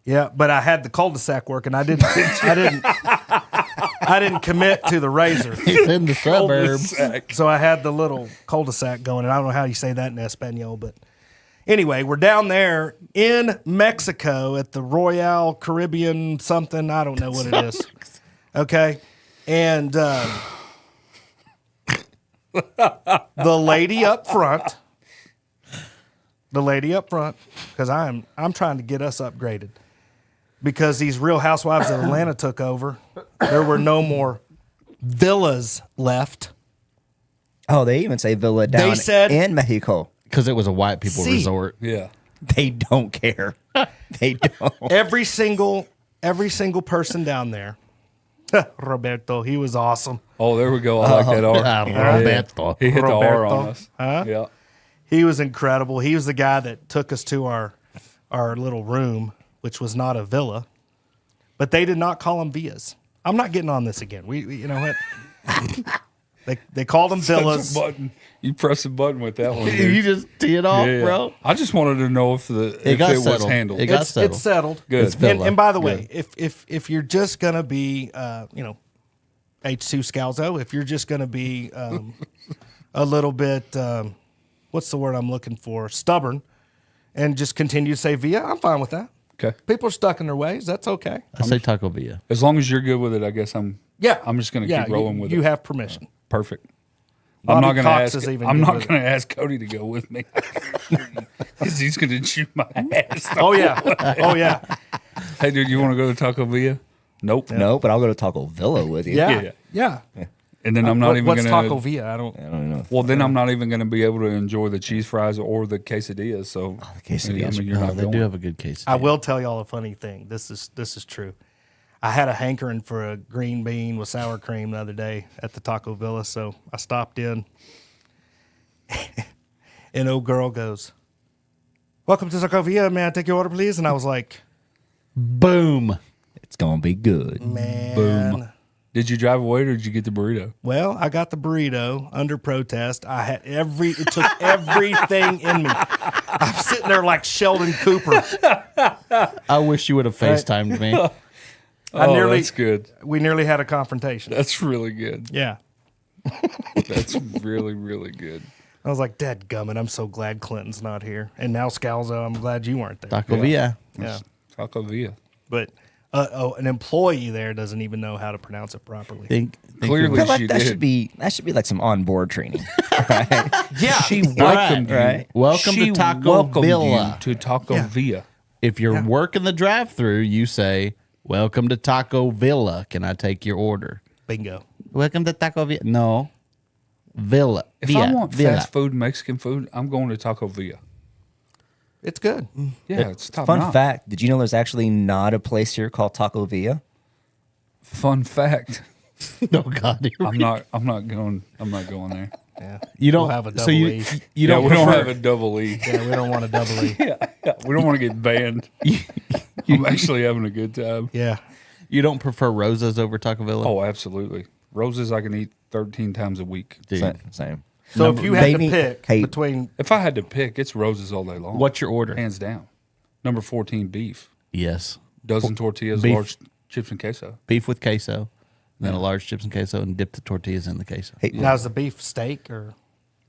Yeah, but I had the cul-de-sac work, and I didn't. I didn't commit to the razor. He's in the suburbs. So I had the little cul-de-sac going, and I don't know how you say that in Espanol, but anyway, we're down there in Mexico at the Royal Caribbean something. I don't know what it is. Okay. And the lady up front, because I'm trying to get us upgraded. Because these Real Housewives of Atlanta took over, there were no more villas left. Oh, they even say villa down in Mexico. Because it was a white people resort. Yeah. They don't care. They don't. Every single person down there. Roberto, he was awesome. Oh, there we go. I like that R. Roberto. He hit the R on Roberto. us. Huh? Yeah. He was incredible. He was the guy that took us to our little room, which was not a villa, but they did not call them villas. I'm not getting on this again. We you know what? they called them villas. Button. You press a button with that one. You Dude. just tee it off, Yeah. bro. I just wanted to know if it got was settled. handled. It got It's settled. settled. Good. It's villa. And by the way, if you're just gonna be H2 Scalzo, if you're just gonna be a little bit what's the word I'm looking for? Stubborn, and just continue to say via, I'm fine with that. Okay. People are stuck in their ways. That's okay. I say Taco Villa. As long as you're good with it, I guess I'm just going to keep rolling with it. You have permission. Perfect. Bobby I'm not going to Cox ask. is even I'm good not with going to ask Cody to go with me because he's going to chew my ass. Oh yeah. Oh yeah. Hey, dude, you want to go to Taco Villa? Nope. No, but I'll go to Taco Villa with you. Yeah. Yeah. Yeah. And then I'm not even What's going to. Taco Villa? I don't. I don't know. Well, then I'm not even going to be able to enjoy the cheese fries or the quesadillas. So the quesadillas I mean, you're Oh, not they going. do have a good case. I will tell y'all a funny thing. This is true. I had a hankering for a green bean with sour cream the other day at the Taco Villa, so I stopped in. And old girl goes, "Welcome to Taco Villa, man. Take your order, please." And I was like, Boom. It's going to be good. "Man, Boom. Did you drive away or did you get the burrito? Well, I got the burrito under protest. I had it took everything in me. I'm sitting there like Sheldon Cooper. I wish you would have FaceTimed me. That's good. We nearly had a confrontation. That's really good. Yeah. That's really, really good. I was like, "Dadgummit, I'm so glad Clinton's not here." And now Scalzo, I'm glad you weren't there. Taco Villa. Yeah. Taco Villa. But an employee there doesn't even know how to pronounce it properly. Think Clearly, I feel like she that did. should be like some onboard training. Right? Yeah. She welcomed you. right. Welcome to She Taco welcomed Villa. you to Taco Yeah. Villa. If you're working the drive-through, you say, "Welcome to Taco Villa. Can I take your order?" Bingo. Welcome to Taco Villa. No, Villa. If Villa. I want Villa. fast food, Mexican food, I'm going to Taco Villa. It's good. Yeah, it's top Fun notch. fact: did you know there's actually not a place here called Taco Villa? Fun fact. Oh God, I'm not going there. Yeah. you don't We'll have a So double you E. you Yeah, don't we don't prefer- have a double E. Yeah, we don't want a double E. We don't want to get banned. I'm actually having a good time. Yeah. you don't prefer Rosa's over Taco Villa. Oh, absolutely. Roses I can eat 13 times a week. Dude. Same. So if you had They to need- pick hey, between If I had to pick, it's roses all day long. What's your order? Hands down. Number 14, beef. Yes, Dozen tortillas, beef. large chips and queso. beef with queso, then a large chips and queso, and dip the tortillas in the queso. Hey, now is the beef steak or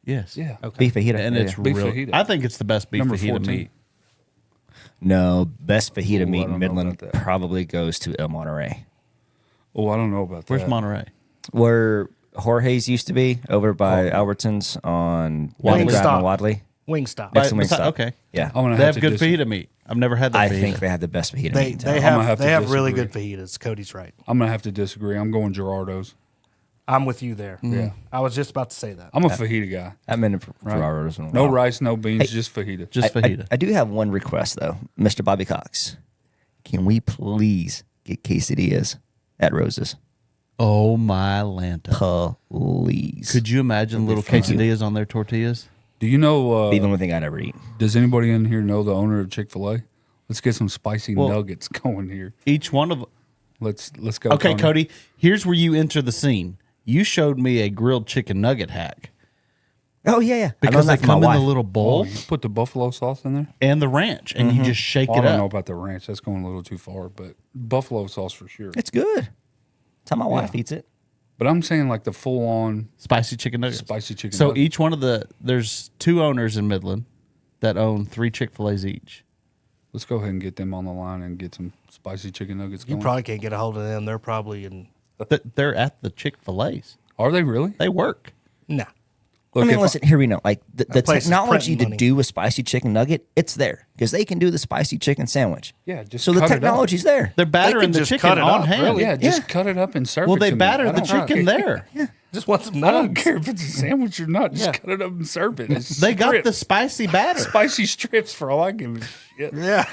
Yes. Yeah. beef fajita. And Yeah, it's yeah. Beef real. fajita. I think it's the best beef Number fajita 14. meat. No, best fajita Ooh, meat I in don't know Midland about that. probably goes to El Monterey, Oh, I don't know about Where's that. Monterey? where Jorge's used to be, over by Albertsons on Wadley Drive Wingstop. and Wadley. Wingstop? Next to Right, Wingstop. okay. Yeah, I'm gonna They have have to good dis- fajita meat. I've never had that I fajita. think they have the best fajita They meat in they town. gonna have have to they have really disagree. good fajitas. Cody's right. I'm gonna have to disagree. I'm going Gerardo's. I'm with you there. Yeah. I was just about to say that. I'm a fajita guy. I'm in for Right. Ferraro's. No rice, no beans, just fajita. Just I, fajita. I do have one request though, Mr. Bobby Cox. Can we please get quesadillas at Rose's? Oh my Lanta. Please. Could you imagine little quesadillas on their tortillas? Do you know? Be the only thing I'd ever eat. Does anybody in here know the owner of Chick-fil-A? Let's get some spicy Well- nuggets going here. Each one of Let's go. Okay, Tony. Cody, here's where you enter the scene. You showed me a grilled chicken nugget hack Oh yeah, yeah. because they I learned that from my come in the wife. little Oh, bowl you put the buffalo sauce in there. and the ranch, and you just shake Well, I it don't know up. about the ranch. That's going a little too far, but buffalo sauce for sure. It's good. That's how my wife eats it. But I'm saying like the full-on Spicy chicken nuggets. spicy chicken. So nugget. each one of there's 2 owners in Midland that own 3 Chick-fil-A's each. Let's go ahead and get them on the line and get some spicy chicken nuggets You going. probably can't get a hold of them. They're probably in They're at the Chick-fil-A's. Are they really? They work. Nah. Look, I mean, if listen, here we know. Like the place is technology printing to money. do a spicy chicken nugget, it's there because they can do the spicy chicken sandwich. Yeah, just so the cut it up. technology's there. They're battering the just chicken cut it on up, hand. really. Yeah, just Yeah. cut it up and serve Well, it they to me. batter I the don't chicken care. there. Just want some I don't nugs. care if it's a sandwich or not. Just Yeah. cut it up and serve it. It's They got strips. the spicy batter. spicy strips for all I give a shit. Yeah.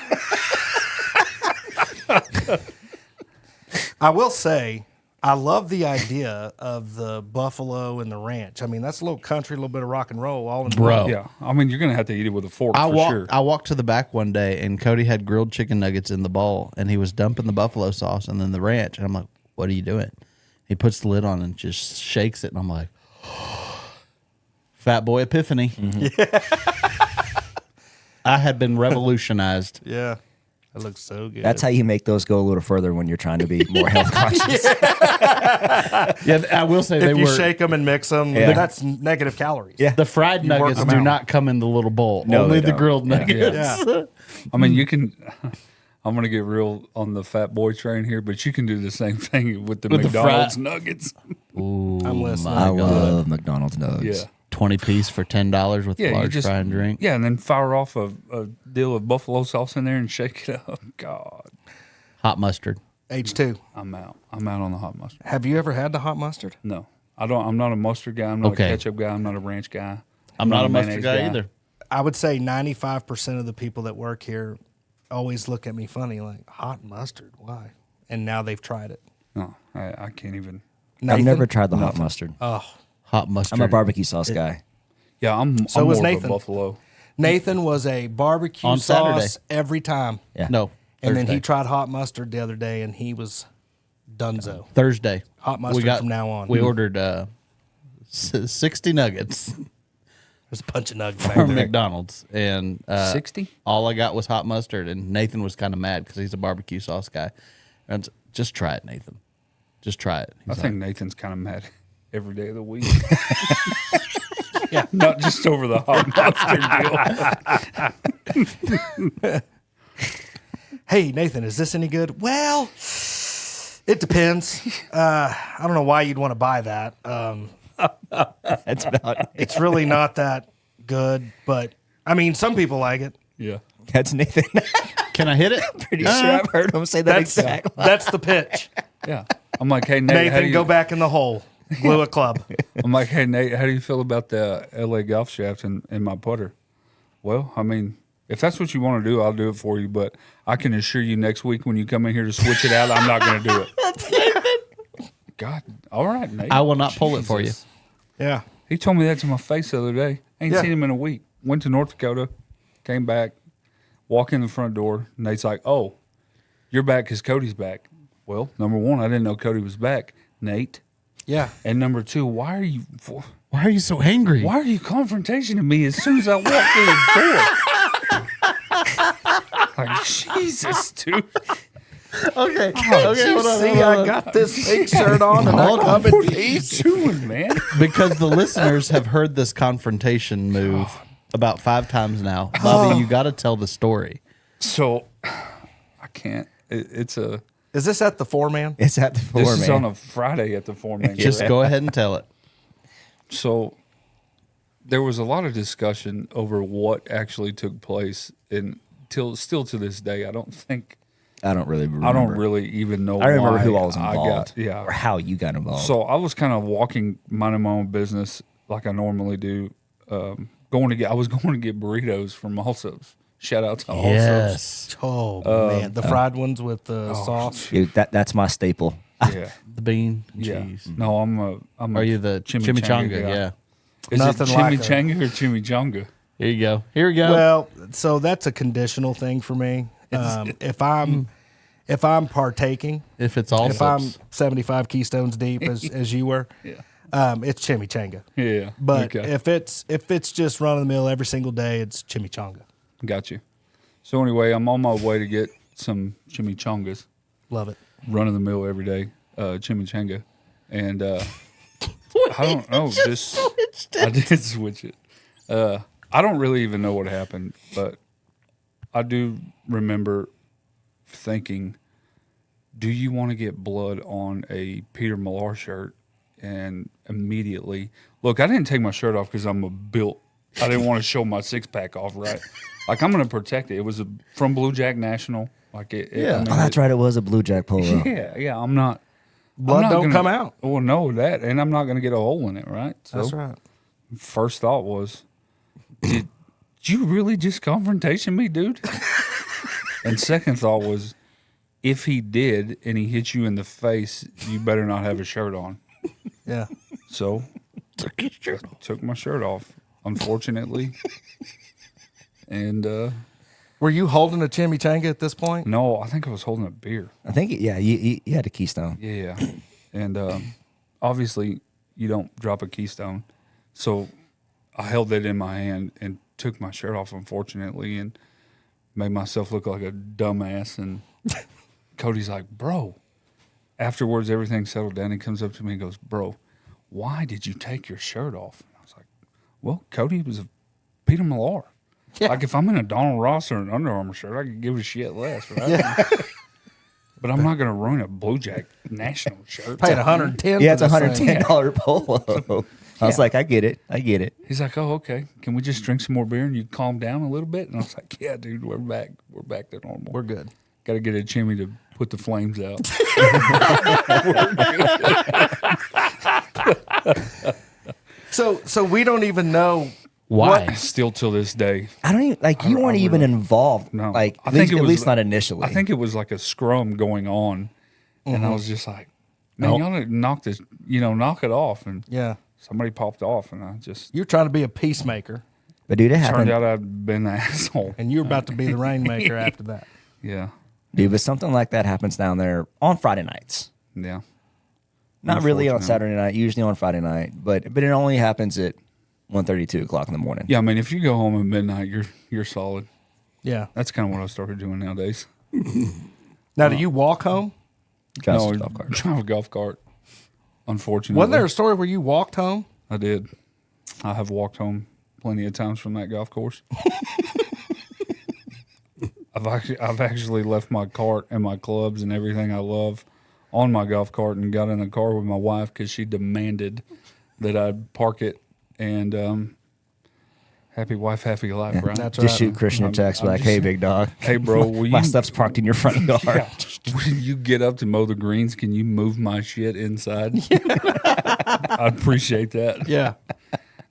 I will say, I love the idea of the buffalo and the ranch. I mean, that's a little country, a little bit of rock and roll, all in Bro. one. Yeah, I mean, you're gonna have to eat it with a fork I for sure. walked to the back one day, and Cody had grilled chicken nuggets in the bowl, and he was dumping the buffalo sauce and then the ranch. And I'm like, "What are you doing?" He puts the lid on and just shakes it, and I'm like, "Fat boy epiphany." I had been revolutionized. Yeah. That looks so good. That's how you make those go a little further when you're trying to be more health conscious. Yeah, I will say they if you were. shake them and mix them, Yeah. that's negative calories. Yeah. The fried work nuggets them do out. not come in the little bowl. No, Only they the don't. grilled Yeah. nuggets. Yeah. I mean, you can. I'm gonna get real on the fat boy train here, but you can do the same thing with the With the McDonald's fry- nuggets. Ooh, I'm listening. I my God. love McDonald's nugs. Yeah. 20 piece for $10 with Yeah, a you large just fry and drink. Yeah, and then fire off a deal of buffalo sauce in there and shake it up. God, Hot mustard. H2. I'm out. I'm out on the hot mustard. Have you ever had the hot mustard? No, I don't. I'm not a mustard guy. I'm not Okay. a ketchup guy. I'm not a ranch guy. I'm not a mayonnaise mustard guy either. I would say 95% of the people that work here always look at me funny, like, hot mustard? Why? And now they've tried it. No, I can't even. I've Nathan? never tried the hot mustard. Oh, Hot mustard. I'm a barbecue sauce guy. Yeah, I'm. So I'm was more Nathan. of a buffalo. Nathan was a barbecue On sauce Saturday. every time. Yeah. No. And then he Thursday. tried hot mustard the other day, and he was dunzo. Thursday. Hot mustard from now on. We ordered 60 nuggets There's a bunch of nuggets back from there. McDonald's, and 60? all I got was hot mustard. And Nathan was kind of mad because he's a barbecue sauce guy. And just try it, Nathan. Just try it. I He's think Nathan's kind of mad every day of the week. Yeah, not just over the hot mustard deal. Hey, Nathan, is this any good? Well, it depends. I don't know why you'd want to buy that. That's about It's really not that good, but I mean, some people like it. Yeah. That's Nathan. Can I hit it? Pretty sure I've heard him say that That's exactly. that's the pitch. Yeah. I'm like, hey, Nate, how do Nathan, you, go back in the hole. Glue a club. I'm like, hey, Nate, how do you feel about the LA golf shaft and my putter? Well, I mean, if that's what you want to do, I'll do it for you. But I can assure you next week when you come in here to switch it out, I'm not going to do it. God. All right, Nate. I will not pull it for you. Jesus. Yeah. He told me that to my face the other day. Ain't Yeah. seen him in a week. Went to North Dakota, came back, walk in the front door. Nate's like, oh, you're back because Cody's back. Well, number one, I didn't know Cody was back, Nate. Yeah. And number two, why are you so angry? confrontating me as soon as I walk through the door? Like, Jesus, dude. Okay. Oh, okay. Hold on. See, hold on. I got this pink shirt on and I Hold on. come in What are you peace. doing, man? Because the listeners have heard this confrontation move about 5 times now. Bobby, you got to tell the story. So, I can't. It's a. Is this at the 4-man? It's at the This floor, is man. on a Friday at the 4-man. Just go ahead and tell it. So there was a lot of discussion over what actually took place, and still to this day, I don't really even know. I remember why who all was I involved. got, Or how you got involved. So I was kind of walking, minding my own business like I normally do. I was going to get burritos from Allsup's. Shout out to Allsup's. Yes. Oh, man. The fried ones with the sauce. Dude, that's my staple. Yeah. The bean, Yeah. cheese. No, I'm a Are you the chimichanga? guy. Yeah. Is Nothing it like a- chimichanga or chimichanga? Here you go. Here we go. Well, so that's a conditional thing for me. If I'm partaking, if it's all if I'm 75 Keystones deep as you were, it's chimichanga. Yeah. But okay. if it's just run of the mill every single day, it's chimichanga. Got you. So anyway, I'm on my way to get some chimichangas, Love it. run of the mill every day, chimichanga, and I don't know. I did switch it. I don't really even know what happened, but I do remember thinking do you want to get blood on a Peter Millar shirt? And immediately, look, I didn't take my shirt off because I'm I didn't want to show my six-pack off, right? Like, I'm going to protect it. It was from Blue Jack National. Like Yeah. That's right. It was a Blue Jack polo. Yeah, I'm not. Blood don't come out. Well, no, that, and I'm not going to get a hole in it, right? So, That's right. first thought was, did you really just confrontation me, dude? And second thought was, if he did and he hit you in the face, you better not have a shirt on. Yeah. So took my shirt off, unfortunately. And Were you holding a chimichanga at this point? no, I think I was holding a beer. I think, you had a Keystone. Yeah. And obviously, you don't drop a Keystone. So I held that in my hand and took my shirt off, unfortunately, and made myself look like a dumbass. And Cody's like, bro. Afterwards, everything settled down. He comes up to me and goes, bro, why did you take your shirt off? And I was like, well, Cody was a Peter Millar. Yeah. Like, if I'm in a Donald Ross or an Under Armour shirt, I could give a shit less, right? Yeah. But I'm not going to ruin a Blue Jack National shirt. Paid $110. Yeah, it's for a this thing. $110 polo. I was like, I get it. He's like, oh, okay. Can we just drink some more beer and you calm down a little bit? And I was like, yeah, dude, we're back. We're back to normal. We're good. Got to get a chimney to put the flames out. So we don't even know Why? Still till this day. I don't even, like, you weren't even involved. No. Like, I think it at was- least not initially. I think it was like a scrum going on. And I was just like, man, No. y'all need to knock this, knock it off. And Yeah. somebody popped off, and I just You're trying to be a peacemaker, But dude, it turned happened. out I'd been the asshole. and you're about to be the rainmaker after that. Yeah. Dude, but something like that happens down there on Friday nights. Yeah. Not really on Unfortunate. Saturday night, usually on Friday night, but it only happens at 1:30, 2 o'clock in the morning. Yeah, I mean, if you go home at midnight, you're solid. Yeah. That's kind of what I started doing nowadays. Now, do you walk home? Drives No, a golf cart. drive a golf cart. Unfortunately. Wasn't there a story where you walked home? I did. I have walked home plenty of times from that golf course. I've actually left my cart and my clubs and everything I love on my golf cart and got in the car with my wife because she demanded that I park it. And happy wife, happy life, right? That's Just right. shoot Christian a text I'm like, just- "Hey, big dog. Hey, bro, will my you- stuff's parked in your front yard." Yeah. When you get up to mow the greens, can you move my shit inside? I'd appreciate that. Yeah.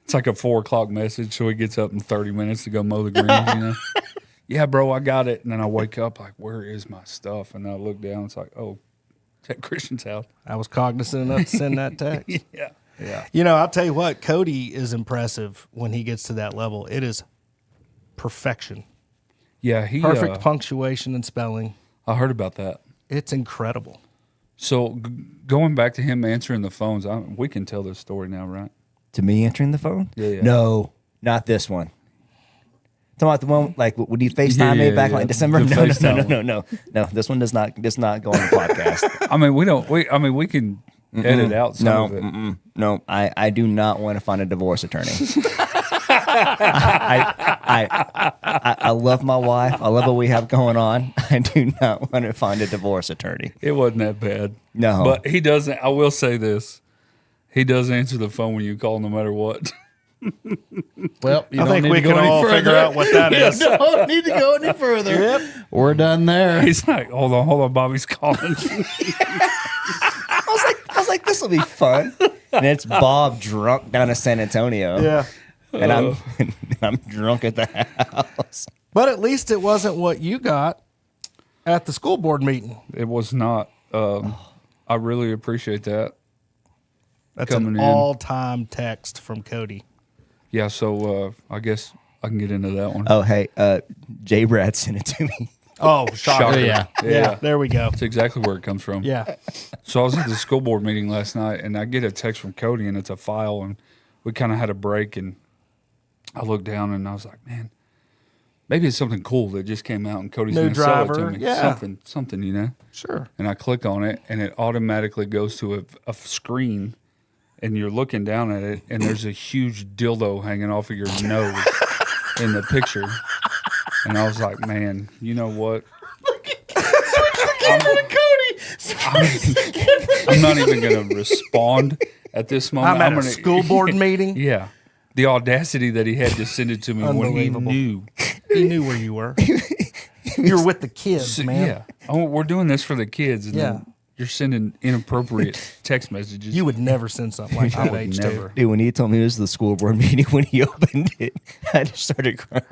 It's like a 4 o'clock message, so he gets up in 30 minutes to go mow the greens, Yeah, bro, I got it. And then I wake up like, where is my stuff? And I look down, it's like, oh, it's at Christian's house. I was cognizant enough to send that text. Yeah. Yeah. I'll tell you what, Cody is impressive when he gets to that level. It is perfection. Yeah, he Perfect punctuation and spelling. I heard about that. It's incredible. So going back to him answering the phones, we can tell this story now, right? To me answering the phone? Yeah. No, not this one. Talking about the one like when you FaceTime me back like in December? The FaceTime one. No. This one does not go on the podcast. I mean, we can edit out some No, of it. no. I do not want to find a divorce attorney. I love my wife. I love what we have going on. I do not want to find a divorce attorney. It wasn't that bad. No. But he doesn't. I will say this. He does answer the phone when you call no matter what. Well, you I don't think need we to go can any all further. figure out what that is. You don't need to go any further. Yep. We're done there. He's like, hold on, Bobby's calling. I was like, this will be fun. And it's Bob drunk down in San Antonio. Yeah. And I'm drunk at the house. But at least it wasn't what you got at the school board meeting. It was not. I really appreciate that. That's Coming an in. all-time text from Cody. Yeah, so I guess I can get into that one. Oh, hey, Jay Brad sent it to me. Oh, shocker. Shocker. Yeah. Yeah, there we go. That's exactly where it comes from. Yeah. So I was at the school board meeting last night, and I get a text from Cody, and it's a file, and we kind of had a break, and I looked down, and I was like, man, maybe it's something cool that just came out, and Cody's New going to sell it to driver, me. yeah. Something. Sure. And I click on it, and it automatically goes to a screen, and you're looking down at it, and there's a huge dildo hanging off of your nose in the picture. And I was like, man, you know what? Cody. I'm not even going to respond at this moment. I'm at a gonna, school board meeting. Yeah. The audacity that he had to send it to me when he Unbelievable. knew. He knew where you were. You were with the kids, man. Yeah. Oh, we're doing this for the kids. And Yeah. then you're sending inappropriate text messages. You would never send something like that at age never. 2. Dude, when he told me it was the school board meeting, when he opened it, I just started crying.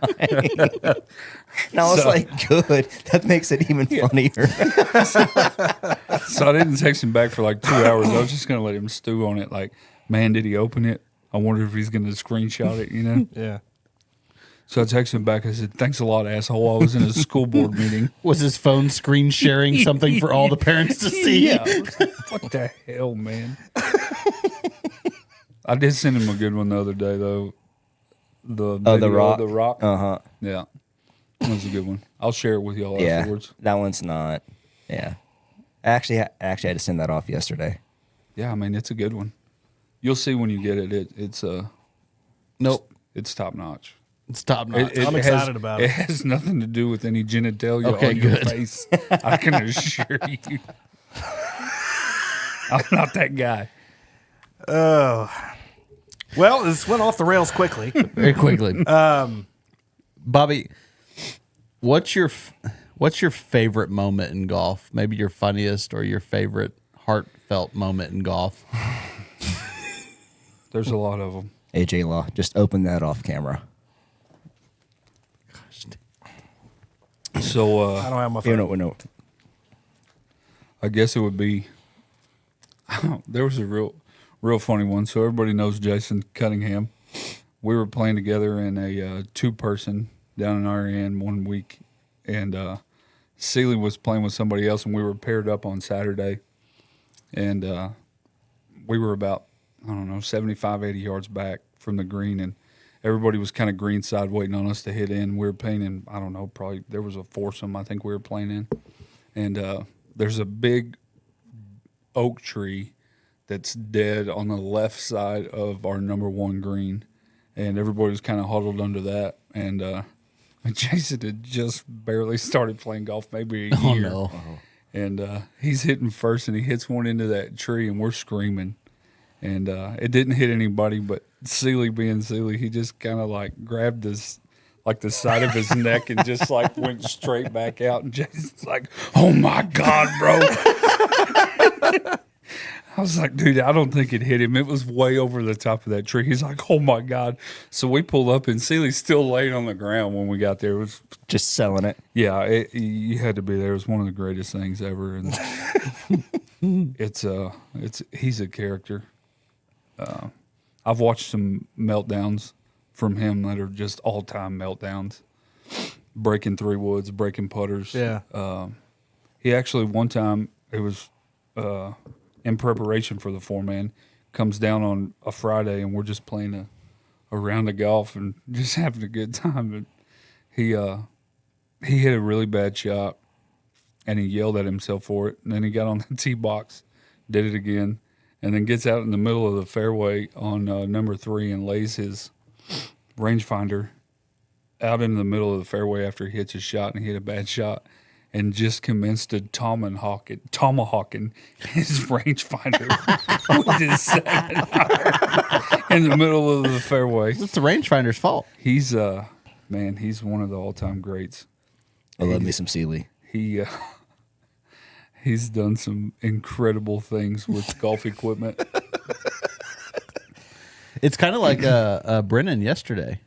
And I was like, good. That makes it even funnier. So I didn't text him back for like 2 hours. I was just going to let him stew on it. Like, man, did he open it? I wonder if he's going to screenshot it, you know? Yeah. So I texted him back. I said, thanks a lot, asshole. I was in a school board meeting. Was his phone screen sharing something for all the parents to see? Yeah. What the hell, man? I did send him a good one the other day, though. The Rock? The Rock. Uh-huh. Yeah. That was a good one. I'll share it with y'all Yeah, afterwards. that one's not. Yeah. I actually had to send that off yesterday. Yeah, I mean, it's a good one. You'll see when you get it. It's Nope. It's top notch. It's top notch. I'm excited about it. It has nothing to do with any genitalia Okay, on your good. face. I can assure you. I'm not that guy. Oh. Well, this went off the rails quickly. Very quickly. Bobby, what's your favorite moment in golf? Maybe your funniest or your favorite heartfelt moment in golf? There's a lot of them. AJ Law, just open that off camera. So I don't have my You phone. know, I guess it would be. There was a real funny one. So everybody knows Jason Cunningham. We were playing together in a 2-person down in our end one week, and Sealy was playing with somebody else, and we were paired up on Saturday, and we were about 75, 80 yards back from the green, and everybody was kind of greenside waiting on us to hit in. We were playing in, probably there was a foursome I think we were playing in, and there's a big oak tree that's dead on the left side of our number 1 green, and everybody was kind of huddled under that, and Jason had just barely started playing golf, maybe a year. Oh, no. And he's hitting first, and he hits one into that tree, and we're screaming. And it didn't hit anybody, but Sealy being Sealy, he just kind of like grabbed this, like the side of his neck and just like went straight back out. And Jason's like, oh my God, bro. I was like, dude, I don't think it hit him. It was way over the top of that tree. He's like, oh my God. So we pull up, and Sealy's still laying on the ground when we got there. It was, just selling it. yeah, you had to be there. It was one of the greatest things ever. And he's a character. I've watched some meltdowns from him that are just all-time meltdowns. Breaking 3 woods, breaking putters. Yeah. He actually, one time, it was in preparation for the 4-man, comes down on a Friday, and we're just playing a round of golf and just having a good time. And he hit a really bad shot, and he yelled at himself for it. And then he got on the tee box, did it again, and then gets out in the middle of the fairway on number 3 and lays his rangefinder out in the middle of the fairway after he hits his shot, and he hit a bad shot, and just commenced to tomahawking his rangefinder with his 7-iron in the middle of the fairway. It's the rangefinder's fault. He's he's one of the all-time greats. I love me some Sealy. He's done some incredible things with golf equipment. It's kind of like Brennan yesterday.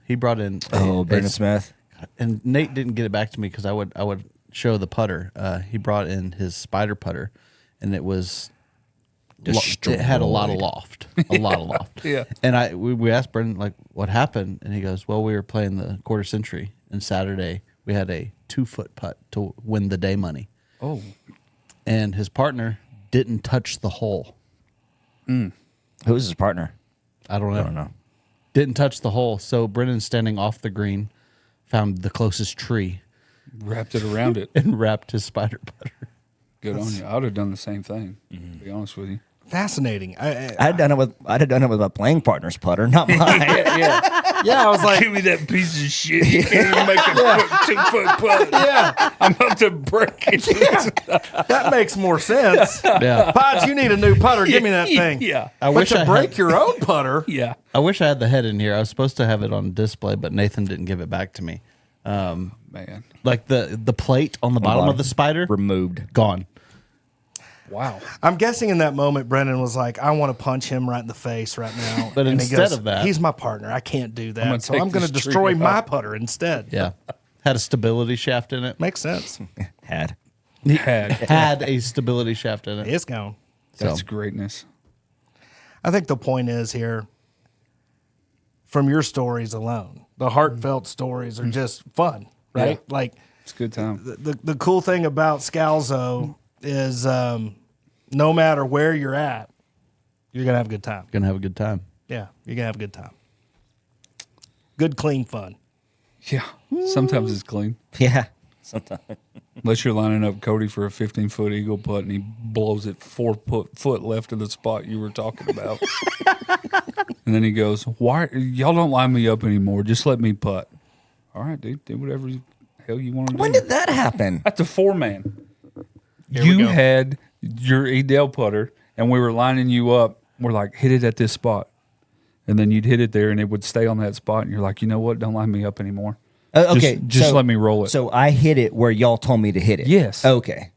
He brought in Brandon Smith. and Nate didn't get it back to me because I would show the putter. He brought in his spider putter, and it was it had a lot of loft, Yeah. And we asked Brendan like what happened, and he goes, "Well, we were playing the quarter century, and Saturday we had a 2-foot putt to win the day money." Oh, And his partner didn't touch the hole. Who was his partner? I don't know. I don't know. Didn't touch the hole. So Brendan, standing off the green, found the closest tree wrapped it around it. and wrapped his spider putter. Good on you. I would have done the same thing, to be honest with you. fascinating. I'd have done it with my playing partner's putter, not mine. Yeah, I was like, Give me that piece of shit. You can't even make a 2-foot putt. yeah, I'm about to break it. that makes more sense. Yeah. Podge, you need a new putter. Give me that thing. Yeah. I But wish to I break had, your own putter, Yeah. I wish I had the head in here. I was supposed to have it on display, but Nathan didn't give it back to me. Man. Like the plate on the bottom of the spider, Removed. gone. Wow. I'm guessing in that moment, Brendan was like, I want to punch him right in the face right now. But And he instead goes, of that- he's my partner. I can't do gonna that. So take I'm going to this tree destroy out. my putter instead. Yeah. Had a stability shaft in it. Makes sense. Had. Had a stability shaft in it. It's gone. That's So. greatness. I think the point is here, from your stories alone, the heartfelt stories are just fun, right? Yeah. Like It's a good time. the cool thing about Scalzo is no matter where you're at, you're going to have a good time. Gonna have a good time. Yeah, you're going to have a good time. Good, clean fun. Yeah. Sometimes it's clean. Yeah. Sometimes. Unless you're lining up Cody for a 15-foot eagle putt and he blows it 4 foot left of the spot you were talking about. And then he goes, "Why y'all don't line me up anymore? Just let me putt." All right, dude. Do whatever the hell you want to do. When did that happen? That's a 4-man. Here we You go. had your Edel putter, and we were lining you up. We're like, hit it at this spot. And then you'd hit it there, and it would stay on that spot. And you're like, you know what? Don't line me up anymore. Okay. Just let me roll it. So I hit it where y'all told me to hit it. Yes. Okay.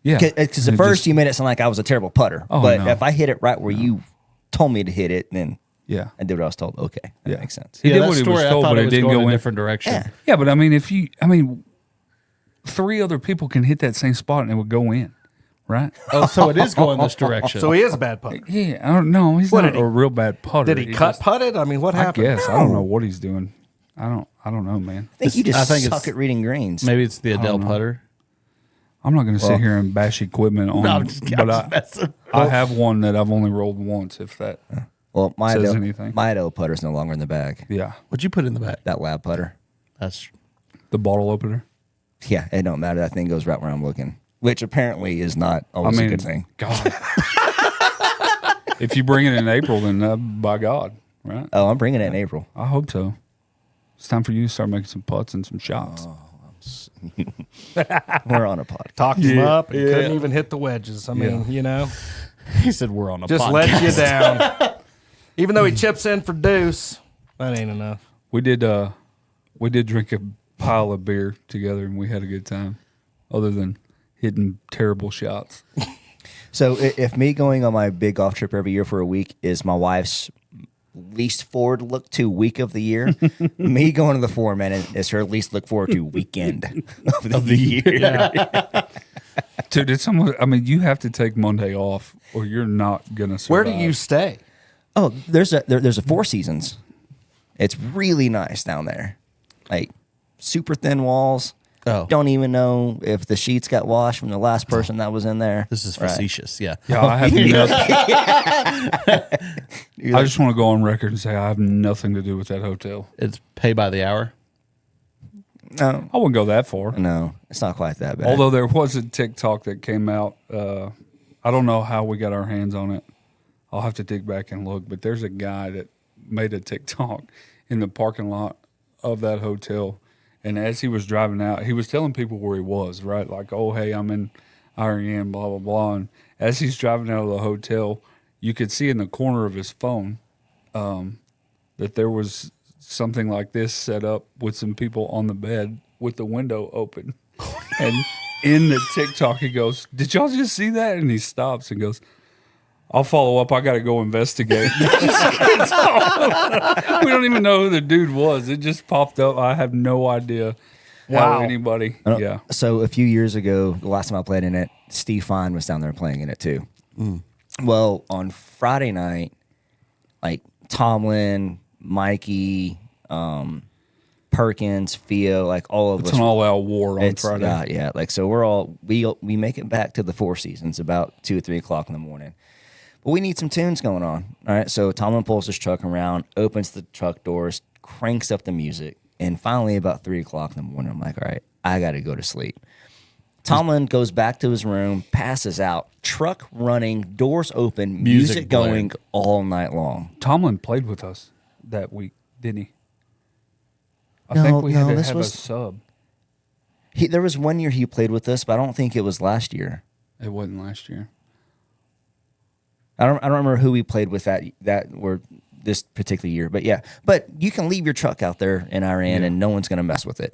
Yeah. Because at It first just- you made it sound like I was a terrible putter. Oh, but no. if I hit it right where you told me to hit it, then Yeah. I did what I was told. Okay. That Yeah. makes sense. He Yeah, did that what he was story, told, I thought but it it was didn't going go in a in. different direction. Yeah. Yeah, but I mean, 3 other people can hit that same spot and it would go in, right? Oh, so it is going this direction. So he is a bad putter. Yeah, I don't know. He's What not did he- a real bad putter. Did he cut just- putt it? I mean, what I happened? guess I don't know what he's doing. I don't know, man. I think you just I think suck it's- at reading greens. Maybe it's the Adele putter. I'm not going to sit here and bash equipment on, No, I'm just but messing. I have one that I've only rolled once. If that, Well, my Says Adele, anything. my Adele putter's no longer in the bag. yeah, What'd you put in the back? That lab putter. That's the bottle opener. Yeah, it don't matter. That thing goes right where I'm looking, which apparently is not I always mean, a good thing. God, if you bring it in April, then by God, right? Oh, I'm bringing it in April. I hope so. It's time for you to start making some putts and some shots. We're on a pod. Talked him up and couldn't even hit the wedges. I mean, Yeah. you know, he said we're on a just podcast. let you down. Even though he chips in for deuce, that ain't enough. We did drink a pile of beer together and we had a good time. Other than hitting terrible shots. So if me going on my big golf trip every year for a week is my wife's least forward look to week of the year, me going to the 4-man is her least look forward to weekend of the year. Dude, it's almost, I mean, you have to take Monday off or you're not gonna survive. Where do you stay? Oh, there's a Four Seasons. It's really nice down there. Like super thin walls. Oh. Don't even know if the sheets got washed from the last person that was in there. This is Right. facetious. Yeah. Yeah, I have nothing. I just want to go on record and say I have nothing to do with that hotel. It's pay by the hour. No, I wouldn't go that far. no, it's not quite that bad. Although there was a TikTok that came out. I don't know how we got our hands on it. I'll have to dig back and look. But there's a guy that made a TikTok in the parking lot of that hotel. And as he was driving out, he was telling people where he was, right? Like, oh, hey, I'm in Iran, blah, blah, blah. And as he's driving out of the hotel, you could see in the corner of his phone that there was something like this set up with some people on the bed with the window open. And in the TikTok, he goes, "Did y'all just see that?" And he stops and goes, "I'll follow up. I got to go investigate." We don't even know who the dude was. It just popped up. I have no idea Wow. how anybody. I don't- Yeah. So a few years ago, the last time I played in it, Steve Fine was down there playing in it too. Well, on Friday night, like Tomlin, Mikey, Perkins, Theo, like all of It's us. an all-out war on It's Friday. yeah. Like so, we're all we make it back to the Four Seasons about 2 or 3 o'clock in the morning. But we need some tunes going on. All right. So Tomlin pulls his truck around, opens the truck doors, cranks up the music, and finally about 3 o'clock in the morning, I'm like, all right, I got to go to sleep. Tomlin goes back to his room, passes out, truck running, doors open, music going all night long. Tomlin played with us that week, didn't he? I think we had to have a sub. There was one year he played with us, but I don't think it was last year. It wasn't last year. I don't remember who we played with this particular year, but yeah. But you can leave your truck out there in Iran and no one's going to mess with it.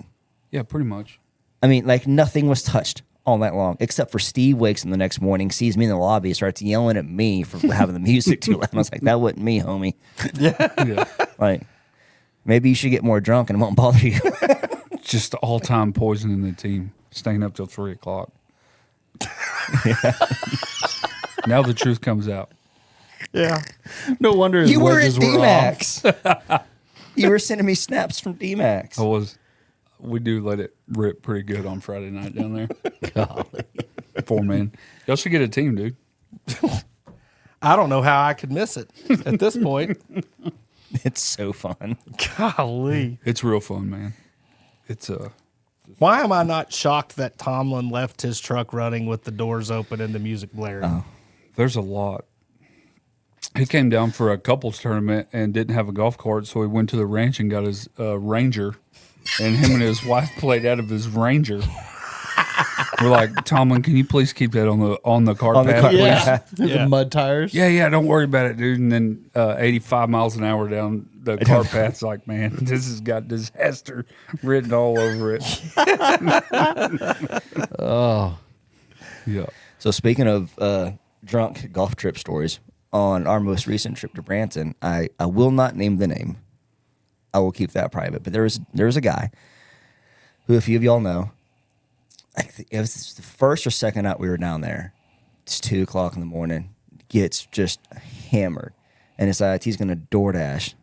Yeah, pretty much. I mean, like nothing was touched all night long, except for Steve wakes in the next morning, sees me in the lobby, starts yelling at me for having the music too loud. I was like, that wasn't me, homie. Yeah. Like, maybe you should get more drunk and it won't bother you. Just all-time poisoning the team, staying up till 3 o'clock. Now the truth comes out. Yeah. No wonder his You were at wedges were off. D-Max. You were sending me snaps from D-Max. I was. We do let it rip pretty good on Friday night down there. Golly. 4-man. Y'all should get a team, dude. I don't know how I could miss it at this point. It's so fun. Golly. It's real fun, man. It's Why am I not shocked that Tomlin left his truck running with the doors open and the music blaring? there's a lot. He came down for a couples tournament and didn't have a golf cart, so he went to the ranch and got his Ranger, and him and his wife played out of his Ranger. We're like, Tomlin, can you please keep that on the cart path, please? Yeah. Yeah. The mud tires. Yeah, don't worry about it, dude. And then 85 miles an hour down the cart path's like, man, this has got disaster written all over it. Oh. Yeah. So speaking of drunk golf trip stories, on our most recent trip to Branson, I will not name the name. I will keep that private. But there was a guy who a few of y'all know. I think it was the first or second night we were down there. It's 2 o'clock in the morning. Gets just hammered and decides he's going to DoorDash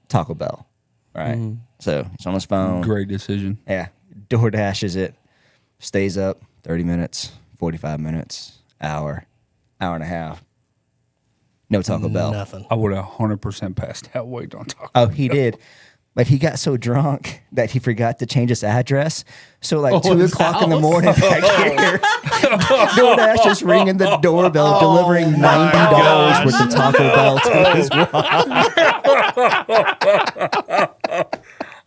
Taco Bell. Right. Mm-hmm. So he's on his phone. Great decision. Yeah. DoorDashes it. Stays up 30 minutes, 45 minutes, hour and a half. No Taco Bell. Nothing. I would have 100% passed out waiting on Taco Oh, he did. But he got so drunk that he forgot to change his address. So, like, 2 o'clock in the morning back here, DoorDash is ringing the doorbell, delivering $90 worth of Taco Bell to his wife.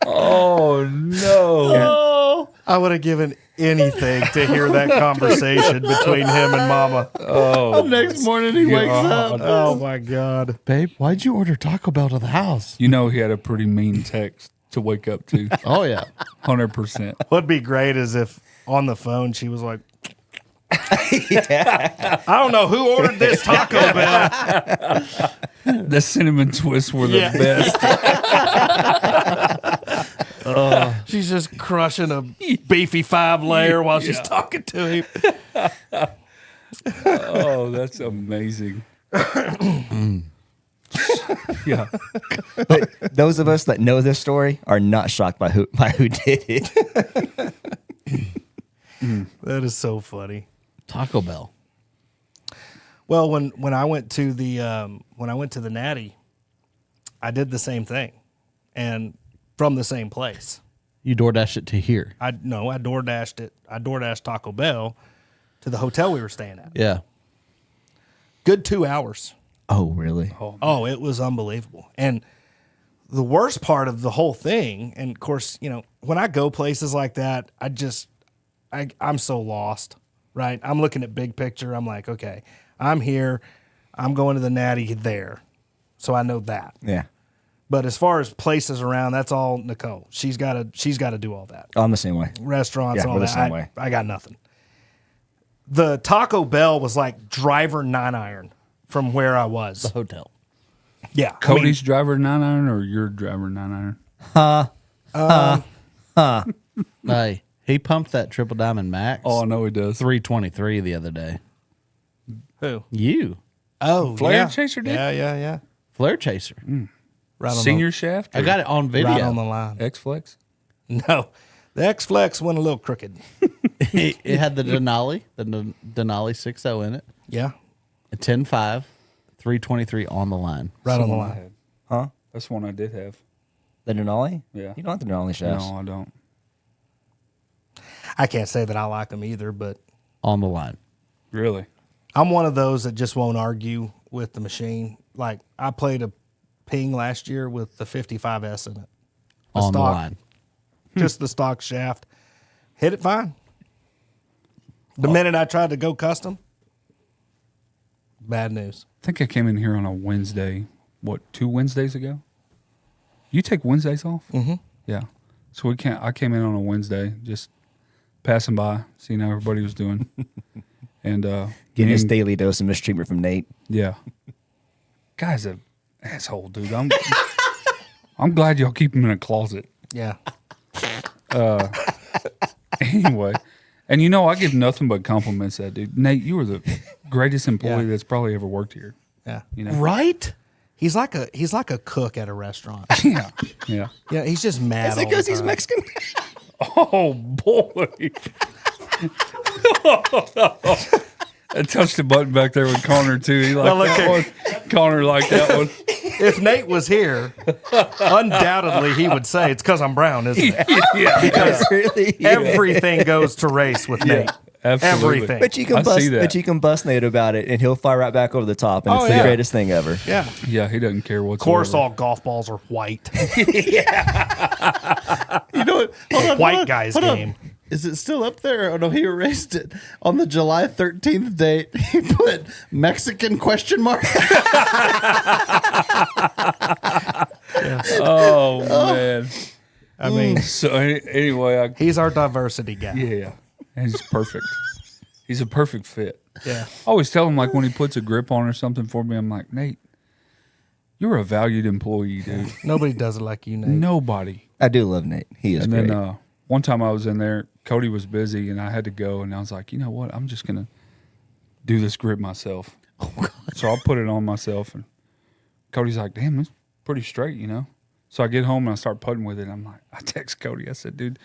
Oh, no. Yeah. I would have given anything to hear that conversation between him and Mama. Oh, The next morning he wakes up. Oh, my God. Babe, why'd you order Taco Bell to the house? you know he had a pretty mean text to wake up to. Oh, yeah. 100%. What'd be great is if on the phone she was like, I don't know who ordered this Taco Bell. The cinnamon twists were the best. She's just crushing a beefy 5-layer while she's talking to him. Oh, that's amazing. Yeah. But those of us that know this story are not shocked by who did it. That is so funny. Taco Bell. Well, when I went to the Natty, I did the same thing, and from the same place. You DoorDash it to here. I DoorDashed it. I DoorDashed Taco Bell to the hotel we were staying at. Yeah. Good 2 hours. Oh, really? Oh, it was unbelievable. And the worst part of the whole thing, and of course, you know, when I go places like that, I'm so lost, right? I'm looking at big picture. I'm like, okay, I'm here. I'm going to the Natty there. So I know that. Yeah. But as far as places around, that's all Nicole. She's got to do all that. Oh, I'm the same way. Restaurants, Yeah, and all we're the that. same way. I got nothing. The Taco Bell was like driver 9-iron from where I was. The hotel. Yeah. Cody's driver 9-iron or your driver 9-iron? Hey, he pumped that Triple Diamond Max. Oh, I know he does. 323 the other day. Who? You. Oh, Flare yeah. Chaser did? Yeah. Flare Chaser. Right on Senior shaft? I got it on video. right on the line. X-Flex? No, the X-Flex went a little crooked. It had the Denali, Denali 6.0 in it. Yeah, A 10.5, 323 on the line. right on the I line. had. Huh? That's one I did have. The Denali? Yeah. You don't have the Denali shafts. No, I don't. I can't say that I like them either, but On the line. Really? I'm one of those that just won't argue with the machine. Like I played a ping last year with the 55S in it. On the stock. line. Just the stock shaft. Hit it fine. The minute I tried to go custom, bad news. I think I came in here on a Wednesday. What, 2 Wednesdays ago? You take Wednesdays off? Mm-hmm. Yeah. So I came in on a Wednesday, just passing by, seeing how everybody was doing. And Getting his daily dose of mistreatment from Nate. yeah. Guy's an asshole, dude. I'm glad y'all keep him in a closet. Yeah. Anyway. And I give nothing but compliments to that dude. Nate, you were the greatest employee that's probably ever worked here. Yeah. Right? He's like a cook at a restaurant. Yeah. Yeah. Yeah, he's just mad. Is it all because the he's time. Mexican? Oh boy. I touched the button back there with Connor too. He liked look that here. one. Connor liked that one. If Nate was here, undoubtedly he would say it's because I'm brown, isn't it? Yeah. Because Really? everything goes to race with Nate. Absolutely. Everything. But you can I bust. see that. But you can bust Nate about it, and he'll fire right back over the top, and Oh, it's the yeah. greatest thing ever. Yeah. Yeah, he doesn't care Of whatsoever. course, all golf balls are white. You know what? Hold on, White hold on, guy's hold on. game. Is it still up there? Oh no, he erased it. On the July 13th date, he put Mexican question mark. Oh man. I mean, So anyway, he's our diversity guy. yeah, and he's perfect. He's a perfect fit. Yeah. I always tell him, like, when he puts a grip on or something for me, I'm like, Nate, you're a valued employee, dude. Nobody does it like you, Nate. Nobody. I do love Nate. He is And great. then one time I was in there, Cody was busy, and I had to go, and I was like, you know what? I'm just gonna do this grip myself. Oh God! So I'll put it on myself, and Cody's like, damn, it's pretty straight, So I get home and I start putting with it. And I'm like, I text Cody. I said, dude,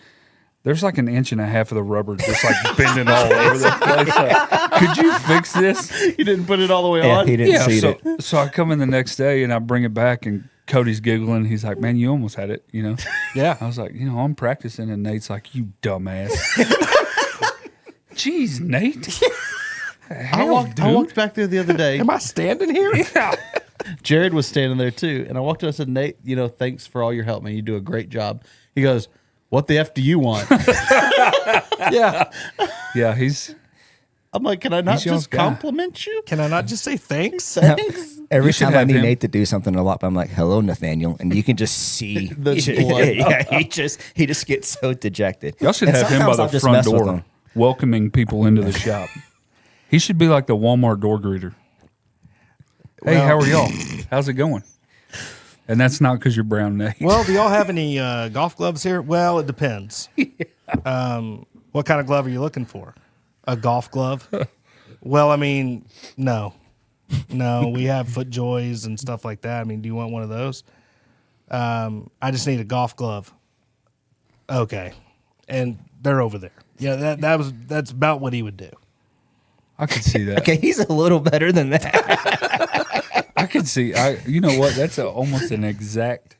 there's like 1.5 inches of the rubber just like bending all over the place. Like, could you fix this? You didn't put it all the way Yeah, on. he didn't see it. So I come in the next day and I bring it back, and Cody's giggling. He's like, man, you almost had it, Yeah. I was like, I'm practicing, and Nate's like, you dumbass. Jeez, Nate. I walked back there the other day. Am I standing here? Yeah. Jared was standing there too, and I walked up and said, Nate, thanks for all your help, man. You do a great job. He goes, what the F do you want? Yeah. Yeah, he's I'm like, can I not He's your just guy. compliment you? Can I not just say thanks? Thanks. Every You should time I have need him. Nate to do something a lot, I'm like, "Hello, Nathaniel," and you can just see The blood. yeah, he just gets so dejected. y'all should And have him by sometimes the I'll just front mess with door, him. welcoming people into the shop. He should be like the Walmart door greeter. Hey, Well- how are y'all? How's it going? And that's not because you're brown, Nate. Well, do y'all have any golf gloves here? Well, it depends. What kind of glove are you looking for? A golf glove? Well, I mean, no. We have FootJoys and stuff like that. I mean, do you want one of those? I just need a golf glove. Okay. And they're over there. Yeah, that's about what he would do. I could see that. Okay, he's a little better than that. I could see. You know what? That's almost an exact,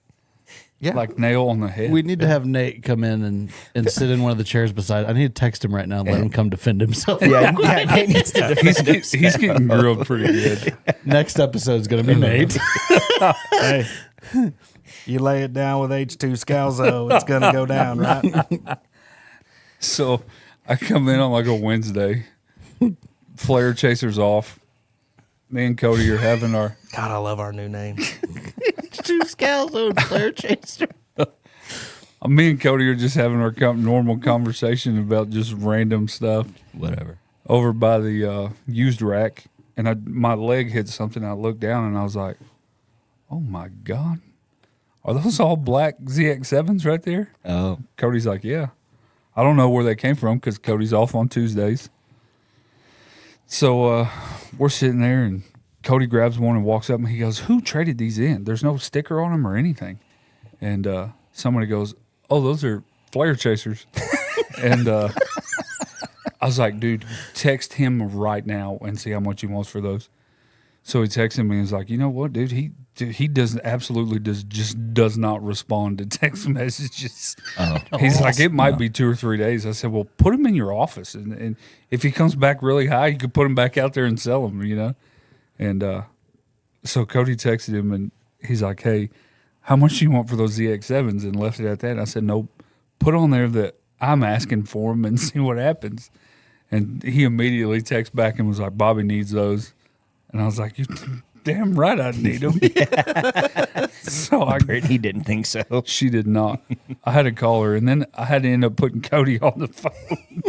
Yeah. like nail on the head. We need to have Nate come in and sit in one of the chairs beside. I need to text him right now and let him come defend himself. yeah, Nate needs to defend he's getting grilled pretty good. Next episode is going to be Nate. Hey, you lay it down with H2 Scalzo, it's going to go down, right? So I come in on like a Wednesday. Flare chasers off. Me and Cody are having our. God, I love our new name. Two Scalzo and Flare Chaser. Me and Cody are just having our normal conversation about just random stuff. whatever. Over by the used rack, and my leg hit something. I looked down and I was like, "Oh my God, are those all black ZX7s right there?" Oh, Cody's like, "Yeah." I don't know where they came from because Cody's off on Tuesdays. So we're sitting there, and Cody grabs one and walks up, and he goes, "Who traded these in? There's no sticker on them or anything." And somebody goes, "Oh, those are Flare Chasers." And I was like, "Dude, text him right now and see how much he wants for those." So he texted me and was like, you know what, dude? He does not respond to text messages. Oh. He's like, it might be 2 or 3 days. I said, well, put him in your office, and if he comes back really high, you could put him back out there and sell him, you know. And so Cody texted him, and he's like, hey, how much do you want for those ZX7s? And left it at that. And I said, nope, put on there that I'm asking for them and see what happens. And he immediately texted back and was like, Bobby needs those. And I was like, you damn right I need them. So He didn't think so. she did not. I had to call her, and then I had to end up putting Cody on the phone.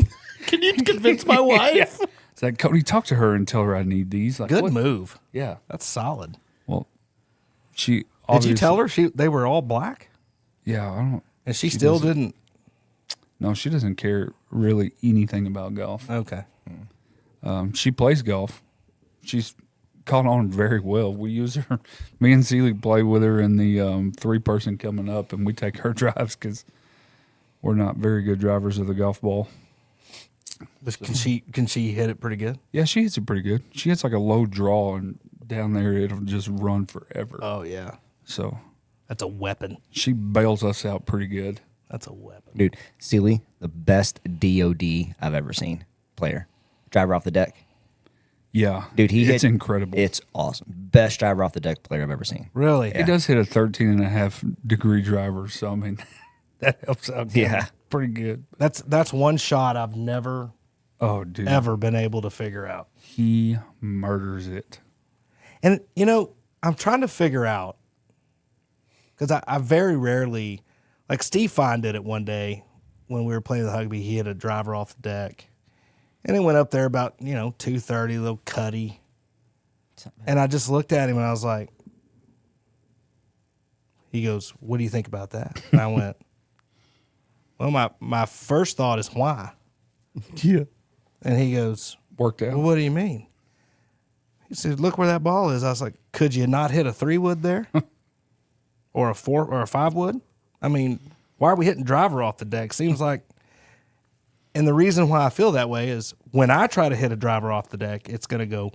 Can you convince my wife? Yeah. It's like, Cody, talk to her and tell her I need these. Like, Good what? move. Yeah. That's solid. Well, she Did obviously, you tell her they were all black? Yeah, I don't. And she still didn't. No, she doesn't care really anything about golf. Okay. She plays golf. She's caught on very well. We use her. Me and Seeley play with her in the 3-person coming up, and we take her drives because we're not very good drivers of the golf ball. Can she hit it pretty good? Yeah, she hits it pretty good. She hits like a low draw, and down there it'll just run forever. Oh yeah. So That's a weapon. she bails us out pretty good. That's a weapon. Dude, Seeley, the best DOD I've ever seen player. Driver off the deck. Yeah, Dude, it's incredible. It's awesome. Best driver off the deck player I've ever seen. Really? He does hit a 13.5-degree driver, so I mean that helps out. Yeah. pretty good. That's one shot I've never Oh, dude, ever been able to figure out. he murders it. And I'm trying to figure out because I very rarely, like Steve Fine did it one day when we were playing the Hugby. He hit a driver off the deck, and it went up there about 230, a little cutty. And I just looked at him and I was like, he goes, "What do you think about that?" And I went, "Well, my first thought is why." Yeah. And he goes, Worked out. "Well, what do you mean?" He said, "Look where that ball is." I was like, "Could you not hit a 3-wood there, or a 4 or a 5-wood? I mean, why are we hitting driver off the deck? Seems like." And the reason why I feel that way is when I try to hit a driver off the deck, it's going to go.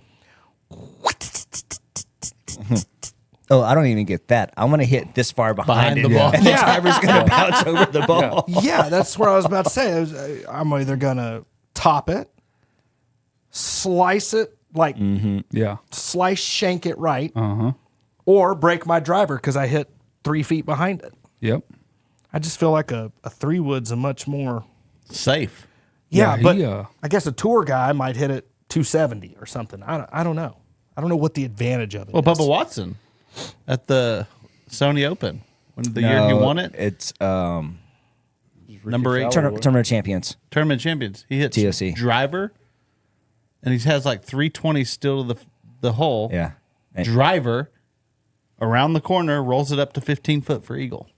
Oh, I don't even get that. I'm going to hit this far behind Behind it, the ball. and the driver's going to bounce over the ball. Yeah, that's what I was about to say. I'm either going to top it, slice it, like Yeah. slice shank it right, or break my driver because I hit 3 feet behind it. Yep. I just feel like a 3-wood's a much more Safe. yeah, Yeah, but he, I guess a tour guy might hit it 270 or something. I don't know. I don't know what the advantage of it Well, is. Bubba Watson at the Sony Open when the year he won it, It's number 8 Tournament of Champions. tournament champions. He hits TOC. driver, and he has like 320 still to the hole. Yeah. And- Driver around the corner rolls it up to 15 foot for eagle.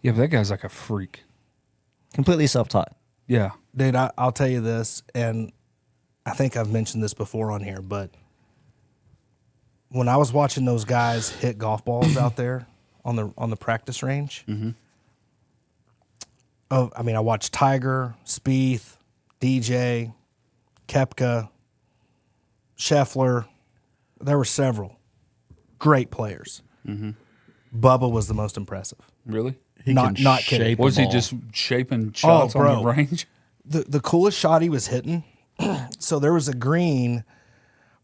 Yeah, but that guy's like a freak. completely self-taught. Yeah. Dude, I'll tell you this, and I think I've mentioned this before on here, but when I was watching those guys hit golf balls out there on the practice range, I watched Tiger, Spieth, DJ, Koepka, Scheffler. There were several great players. Bubba was the most impressive. Really? He Not can kidding. shape a Was he ball. just shaping shots on bro. the range? The coolest shot he was hitting, so there was a green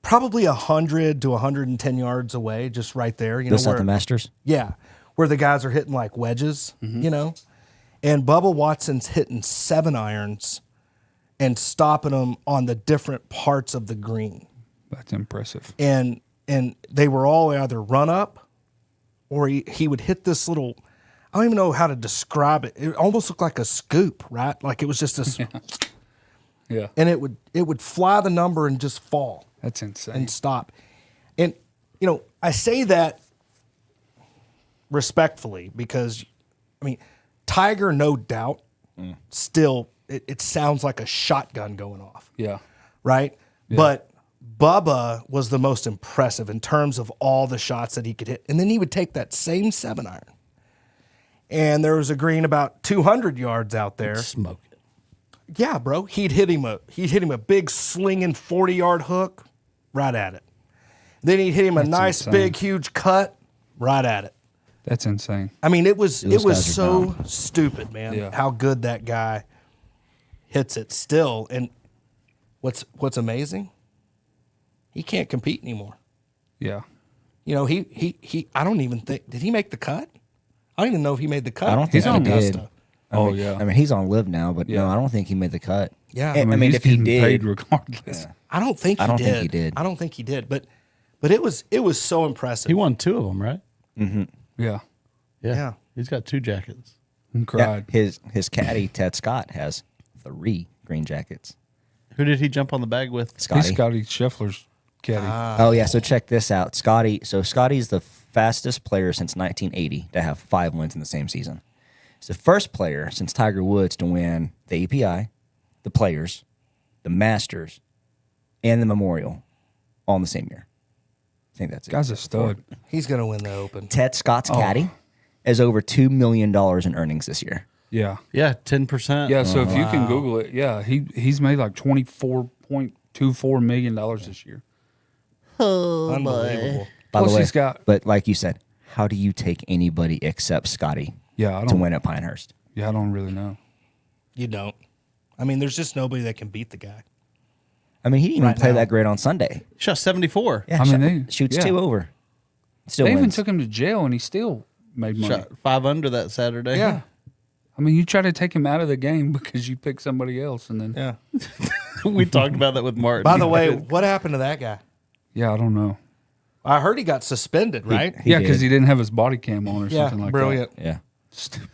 probably 100 to 110 yards away, just right there. You This know at the where, Masters? yeah, where the guys are hitting like wedges, you know, and Bubba Watson's hitting 7-irons and stopping them on the different parts of the green, That's impressive. and they were all either run up or he would hit this little. I don't even know how to describe it. It almost looked like a scoop, right? Like it was just this, Yeah. and it would fly the number and just fall That's insane. and stop. And I say that respectfully because, Tiger, no doubt, still it sounds like a shotgun going off, Yeah. right? But Bubba was the most impressive in terms of all the shots that he could hit, and then he would take that same 7-iron. And there was a green about 200 yards out there. smoke it. Yeah, bro. He'd hit him a big slinging 40-yard hook right at it. Then he'd hit him a That's nice, insane. big, huge cut right at it. That's insane. I mean, it was Those guys are so dumb. stupid, man. Yeah. How good that guy hits it still. And what's amazing, he can't compete anymore. Yeah. You know, he I don't even think, did he make the cut? I don't even know if he made the cut. I don't think at he did. Augusta. Oh, yeah. I mean, he's on live now, but Yeah. no, I don't think he made the cut. Yeah. I mean, he's if he getting paid did, regardless. I don't think he I don't did. think he did. I don't think he did. But it was so impressive. He won 2 of them, right? Yeah. Yeah. He's got 2 jackets. And yeah, cried. his caddy Ted Scott has 3 green jackets. Who did he jump on the bag with? Scotty. He's Scotty Scheffler's caddy. Oh yeah, so check this out. Scotty's the fastest player since 1980 to have 5 wins in the same season. He's the first player since Tiger Woods to win the API, the Players, the Masters, and the Memorial all in the same year. I think that's it. Guy's a stud. He's going to win the Open. Ted Scott's caddy has over $2 million in earnings this year. Yeah. Yeah, 10%. Yeah, so if you can Google it, yeah, he's made like $24.24 million this year. Unbelievable. By Plus the way, he's got- but like you said, how do you take anybody except Scotty Yeah, I to don't win at Pinehurst? Yeah, I don't really know. You don't. I mean, there's just nobody that can beat the guy. I mean, he didn't even Right play now. that great on Sunday. He shot 74. Yeah, I mean, they- shoots yeah. 2 over. Still They even wins. took him to jail and he still made money. Shot 5 under that Saturday. Yeah. I mean, you try to take him out of the game because you pick somebody else and then Yeah. We talked about that with Martin. By the way, what happened to that guy? yeah, I don't know. I heard he got suspended, right? He Yeah, because did. he didn't have his body cam on or Yeah, something like brilliant. Yeah. that. Stupid.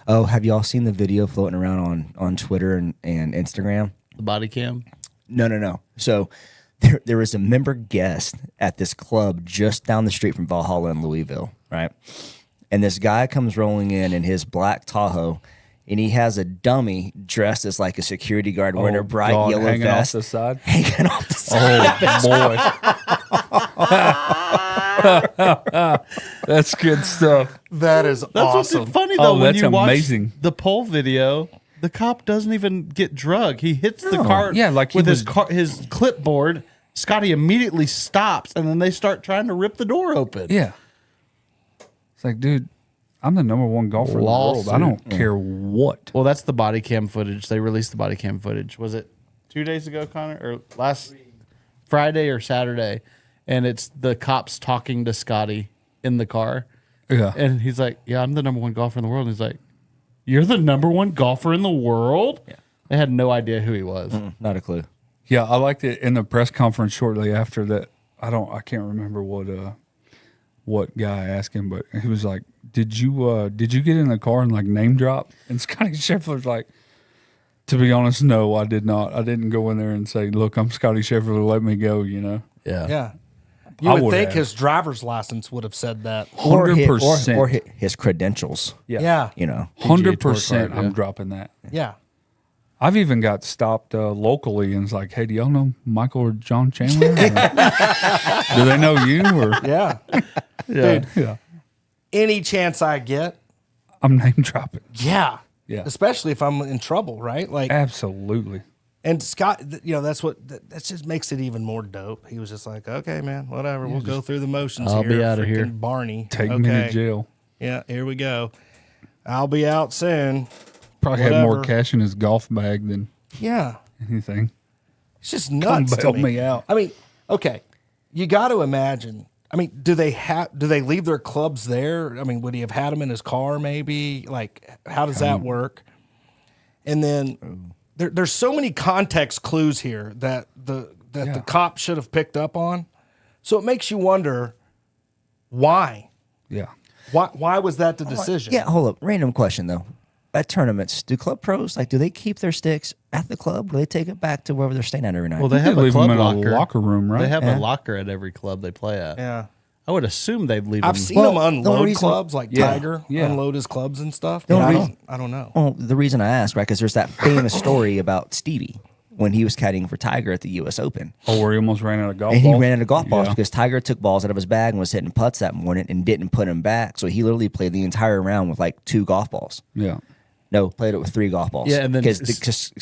Oh, have y'all seen the video floating around on Twitter and Instagram? the body cam. No. So there was a member guest at this club just down the street from Valhalla in Louisville, right? And this guy comes rolling in his black Tahoe, and he has a dummy dressed as like a security guard wearing a bright God, yellow hanging vest. off the side. Hanging off the side. Oh boy, that's good stuff. That is That's awesome. what's funny though. Oh, when that's you watch amazing. the poll video, the cop doesn't even get drugged. He hits the car Yeah, like he with was- his clipboard. Scotty immediately stops, and then they start trying to rip the door open. Yeah, it's like, dude, I'm the #1 golfer in the world. I don't care what. Well, that's the body cam footage. They released the body cam footage. Was it 2 days ago, Connor, or last Friday or Saturday? And it's the cops talking to Scotty in the car, Yeah, and he's like, "Yeah, I'm the #1 golfer in the world." And he's like, "You're the #1 golfer in the world?" Yeah. They had no idea who he was. Not a clue. yeah. I liked it in the press conference shortly after that. I can't remember what guy asked him, but he was like, "Did you get in the car and like name drop?" And Scotty Scheffler's like, "To be honest, no, I did not. I didn't go in there and say, look, I'm Scotty Scheffler. Let me go.' You know." Yeah. You I would would think have. his driver's license would have said that. Or his, 100%. or his credentials. Yeah. You know. 100%. card, I'm yeah. dropping that. Yeah. I've even got stopped locally and it's like, "Hey, do y'all know Michael or John Chandler? Or, do they know you?" Or Yeah. Yeah. yeah, Any chance I get, I'm name dropping. yeah. Yeah. Especially if I'm in trouble, right? Like, Absolutely. and Scott, you know, that just makes it even more dope. He was just like, okay, man, whatever. We'll go through the motions I'll here. be outta here. Freaking Barney. Take okay. me to jail. Yeah, here we go. I'll be out soon. Probably had more Whatever. cash in his golf bag than Yeah. anything. It's just nuts to bail me. me out. I mean, okay, you got to imagine. I mean, do they leave their clubs there? I mean, would he have had them in his car? Maybe. Like, how does that work? And then there's so many context clues here that the cop should have picked up on. So it makes you wonder why. Yeah. Why was that the decision? Yeah, hold up. Random question though. At tournaments, do club pros do they keep their sticks at the club, or do they take it back to wherever they're staying at every night? Well, they You have could a leave club them in locker. a locker room, right? They have Yeah. a locker at every club they play at. Yeah. I would assume they'd leave I've them. seen Well, him the unload only reason- clubs like Yeah, Tiger yeah. unload his clubs and stuff. The But only I reason- don't know. Well, the reason I ask, right, because there's that famous story about Stevie when he was caddying for Tiger at the U.S. Open. Oh, where he almost ran out of golf And he balls? ran out of golf balls Yeah. because Tiger took balls out of his bag and was hitting putts that morning and didn't put them back. So he literally played the entire round with like 2 golf balls. Yeah. No, played it with 3 golf balls. Yeah, and then- because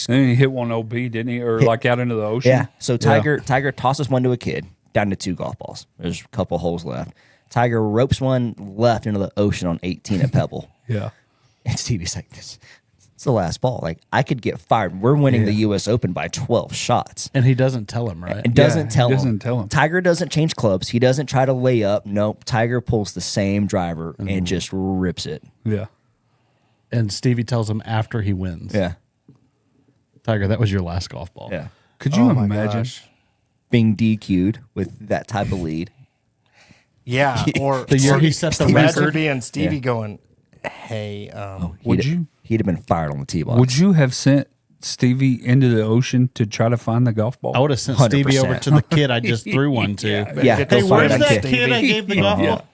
And then he hit one OB, didn't he? Or like out into the ocean? yeah. So Tiger tosses one to a kid down to 2 golf balls. There's a couple holes left. Tiger ropes one left into the ocean on 18 at Pebble. Yeah. And Stevie's like, this. It's the last ball. Like, I could get fired. We're winning the U.S. Open by 12 shots. And he doesn't tell him, right? And doesn't tell doesn't tell him. Tiger doesn't change clubs. He doesn't try to lay up. Nope. Tiger pulls the same driver and just rips it. Yeah. And Stevie tells him after he wins. Yeah. Tiger, that was your last golf ball. Yeah. Could you Oh my imagine? gosh. Being DQ'd with that type of lead. Yeah, or The year he set the imagine record. being Stevie Yeah. going, "Hey, He'd have been fired on the tee box. Would you have sent Stevie into the ocean to try to find the golf ball? I would have sent Stevie over 100%. to the kid I just threw one to. Yeah. Get Hey, those where's fired that on kid Stevie. I gave the golf ball?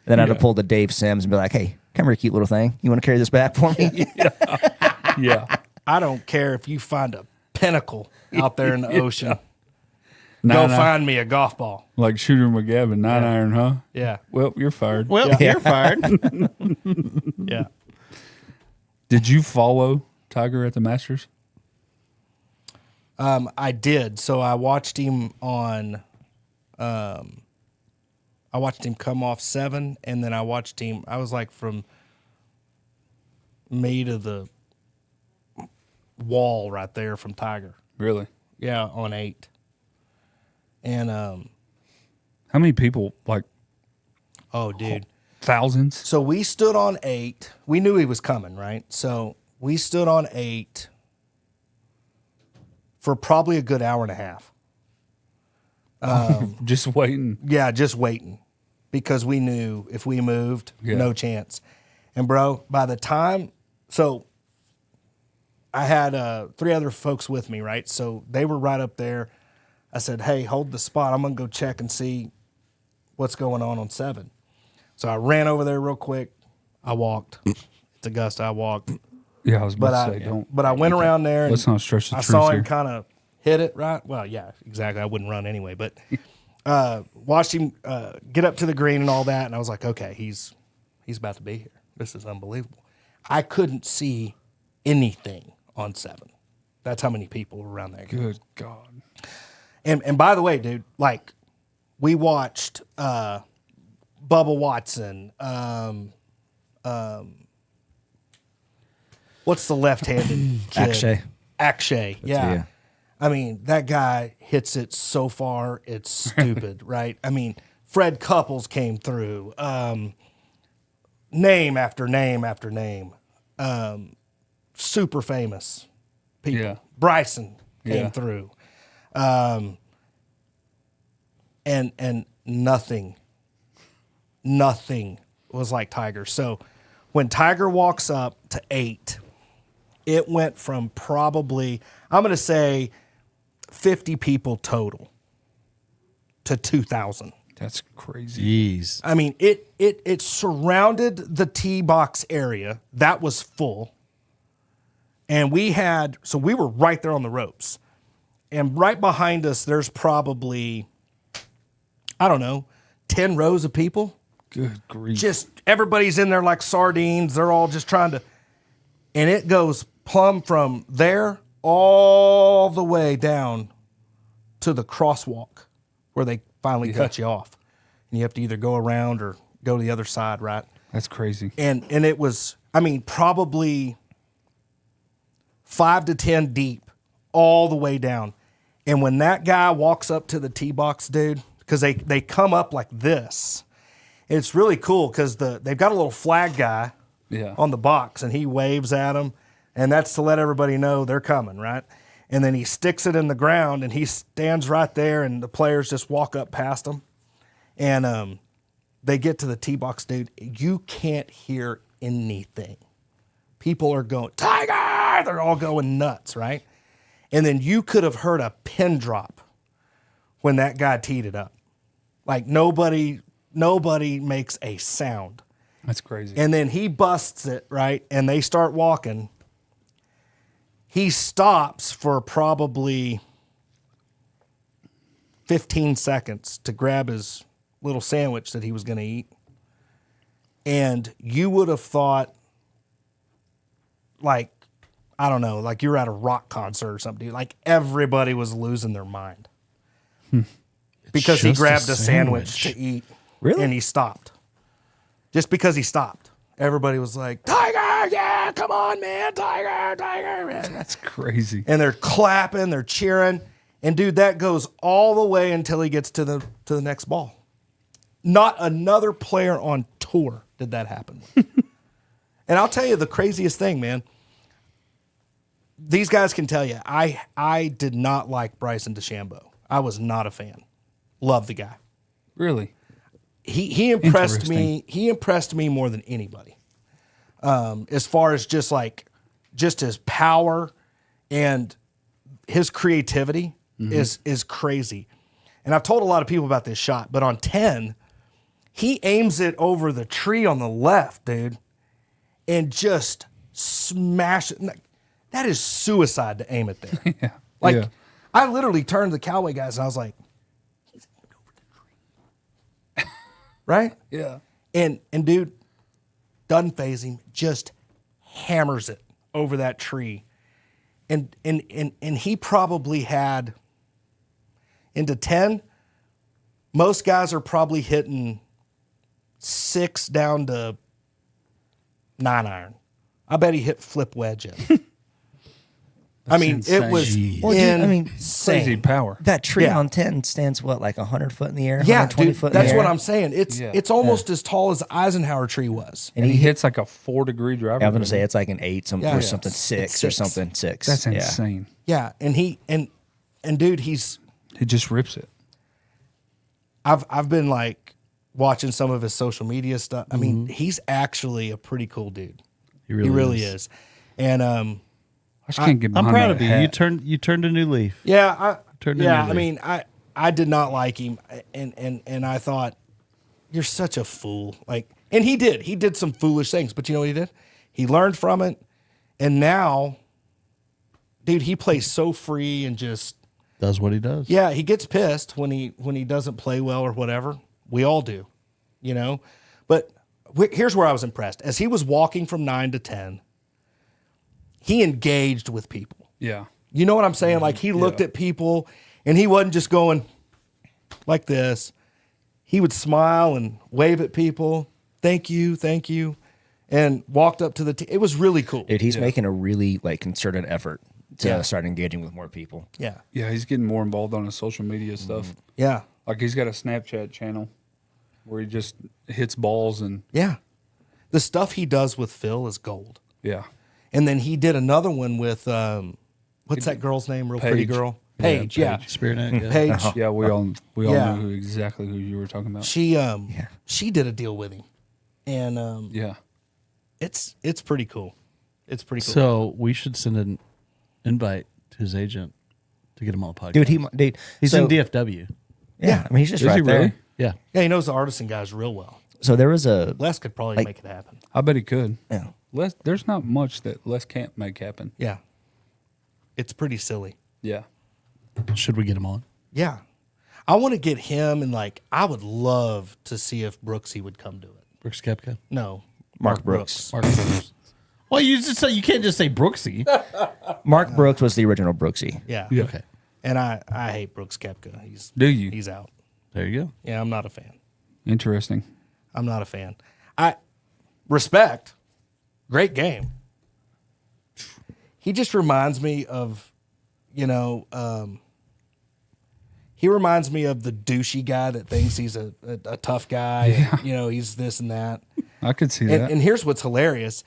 Then I'd have pulled a Dave Sims and be like, hey, come here, cute little thing. You want to carry this back for me? Yeah. I don't care if you find a pinnacle out there in the ocean. Nine Go iron- find me a golf ball." Like Shooter McGavin, 9-iron, huh? Yeah, Well, you're fired. Well, you're fired. yeah. Did you follow Tiger at the Masters? I did. So I watched him on. I watched him come off 7, and then I watched him. I was like from me to the wall right there from Tiger. Really? Yeah, on 8. And How many people? Like oh, dude. thousands? So we stood on 8. We knew he was coming, right? So we stood on 8 for probably a good hour and a half. Just waiting. Yeah, just waiting because we knew if we moved, Yeah. no chance. And bro, by the time, so I had 3 other folks with me, right? So they were right up there. I said, hey, hold the spot. I'm going to go check and see what's going on 7. So I ran over there real quick. I walked. It's Augusta. I walked. Yeah, I was about But to say, don't. I went around there. And Let's not stretch the I truth saw him here. kind of hit it right. Well, yeah, exactly. I wouldn't run anyway, but watched him get up to the green and all that, and I was like, okay, he's about to be here. This is unbelievable. I couldn't see anything on 7. That's how many people were around there. Good God. And by the way, dude, like we watched Bubba Watson. What's the left-handed kid? Akshay. Akshay, yeah. yeah. I mean, that guy hits it so far, it's stupid, right? I mean, Fred Couples came through. Name after name after name. Super famous people. Yeah. Bryson came Yeah. through. And nothing was like Tiger. So when Tiger walks up to 8, it went from probably, I'm going to say 50 people total to 2,000. That's crazy. Jeez. I mean, it surrounded the tee box area. That was full. And we were right there on the ropes. And right behind us, there's probably, I don't know, 10 rows of people. Good grief. Just everybody's in there like sardines. They're all just trying to, and it goes plumb from there all the way down to the crosswalk where they finally cut you off. And you have to either go around or go to the other side, right? That's crazy. And it was, I mean, probably 5 to 10 deep all the way down. And when that guy walks up to the tee box, dude, because they come up like this, it's really cool because they've got a little flag guy Yeah. on the box, and he waves at them, and that's to let everybody know they're coming, right? And then he sticks it in the ground, and he stands right there, and the players just walk up past him. And they get to the tee box, dude. You can't hear anything. People are going, Tiger! They're all going nuts, right? And then you could have heard a pin drop when that guy teed it up. Like nobody makes a sound. That's crazy. And then he busts it, right? And they start walking. He stops for probably 15 seconds to grab his little sandwich that he was going to eat. And you would have thought, like, I don't know, like you're at a rock concert or something, dude. Like everybody was losing their mind. Isn't because he Just a grabbed a sandwich sandwich. to eat. Really? And he stopped. Just because he stopped. Everybody was like, Tiger, yeah, come on, man, Tiger, Tiger. Man. That's crazy. And they're clapping, they're cheering. And dude, that goes all the way until he gets to the next ball. Not another player on tour did that happen with. And I'll tell you the craziest thing, man. These guys can tell you, I did not like Bryson DeChambeau. I was not a fan. Love the guy. Really? He impressed Interesting. me. He impressed me more than anybody. As far as just his power and his creativity is crazy. And I've told a lot of people about this shot, but on 10, he aims it over the tree on the left, dude, and just smash it. That is suicide to aim it there. Yeah. Like, Yeah. I literally turned to the Cowboy guys and I was like, he's aimed over the tree. Right? Yeah. And dude, doesn't phase him, just hammers it over that tree. And he probably had into 10, most guys are probably hitting 6 down to 9 iron. I bet he hit flip wedge in. I mean, insane. it was Jeez. Well, dude, I mean, insane. Crazy power. That tree Yeah. on 10 stands, what, like 100 foot in the air? Yeah, 120 dude, foot in the that's air? what I'm saying. It's almost as tall as the Eisenhower tree was. And he hits like a 4-degree driver. Yeah, I'm going to say it's like an 8 Yeah, or yeah. something, It's 6 or 6. something, 6. That's Yeah. insane. Yeah, and dude, He just rips it. I've been like watching some of his social media stuff. I mean, he's actually a pretty cool dude. He He really is. And I just can't get I'm behind proud that of you. hat. You turned a new leaf. yeah, Turned a yeah. new I leaf. mean, I did not like him, and I thought you're such a fool. Like, and he did some foolish things, but you know what he did? He learned from it, and now, dude, he plays so free and just. Does what he does. Yeah, he gets pissed when he doesn't play well or whatever. We all do, you know. But here's where I was impressed. As he was walking from 9 to 10, he engaged with people. Yeah. You know what I'm saying? Like, he looked at people, and he wasn't just going like this. He would smile and wave at people. Thank you, and walked up to the team. It was really cool. Dude, he's making a really like concerted effort to start engaging with more people. Yeah, Yeah, he's getting more involved on his social media stuff. yeah, Like he's got a Snapchat channel where he just hits balls and yeah. The stuff he does with Phil is gold. yeah. And then he did another one with what's that girl's name? Real pretty Paige. girl. Yeah, Paige, yeah. Spirit Net, yeah. Paige. Yeah, we all Yeah. knew exactly who you were talking about. She did a deal with him. And Yeah. it's pretty cool. It's pretty cool. So we should send an invite to his agent to get him on the podcast. Dude, He's so- in DFW. Yeah, I mean, he's just Is right he there. really? Yeah. Yeah, he knows the artisan guys real well. So there was a Les could probably Like- make it happen. I bet he could. yeah. Les, there's not much that Les can't make happen. Yeah. It's pretty silly. Yeah. Should we get him on? Yeah. I want to get him, and like I would love to see if Brooksy would come do it. Brooks Koepka? No. Mark Brooks. Mark Brooks. Well, you can't just say Brooksy. Mark Brooks was the original Brooksy. Yeah. Yeah. Okay. And I hate Brooks Koepka. Do you? He's out. There you go. Yeah, I'm not a fan. Interesting. I'm not a fan. I respect. Great game. He just reminds me of, he reminds me of the douchey guy that thinks he's a tough guy. Yeah. And, he's this and that. I could see that. And here's what's hilarious.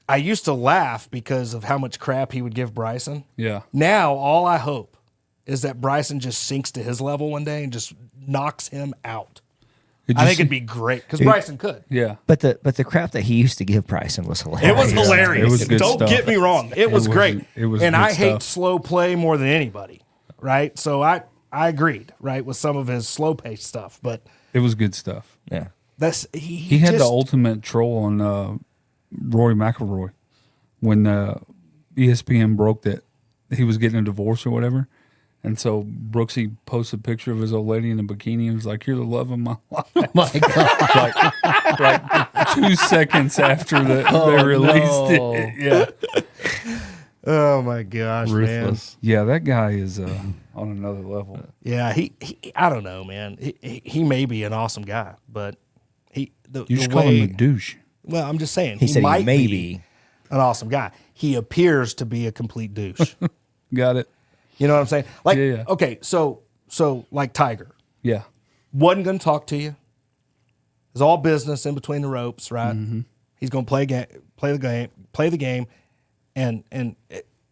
I used to laugh because of how much crap he would give Bryson. yeah. Now, all I hope is that Bryson just sinks to his level one day and just knocks him out. I think it'd be great because Bryson could. Yeah. But the crap that he used to give Bryson was hilarious. It was hilarious. It was good Don't stuff. get me wrong. It was great. It was and good I hate stuff. slow play more than anybody, right? So I agreed, right, with some of his slow pace stuff. But It was good stuff. Yeah. that's He had the just- ultimate troll on Rory McIlroy when ESPN broke that he was getting a divorce or whatever. And so Brooksy posted a picture of his old lady in a bikini and was like, "You're the love of my life." Oh my God. like 2 seconds after they released no. it. Yeah. Oh my gosh, man. Ruthless. Yeah, that guy is on another level. Yeah, he I don't know, man. He may be an awesome guy, but You just call him a douche. Well, I'm just saying He said he might may be be. an awesome guy. He appears to be a complete douche. Got it. You know what I'm saying? Like, Yeah. okay, so like Tiger Yeah. wasn't going to talk to you. It's all business in between the ropes, right? He's going to play the game, and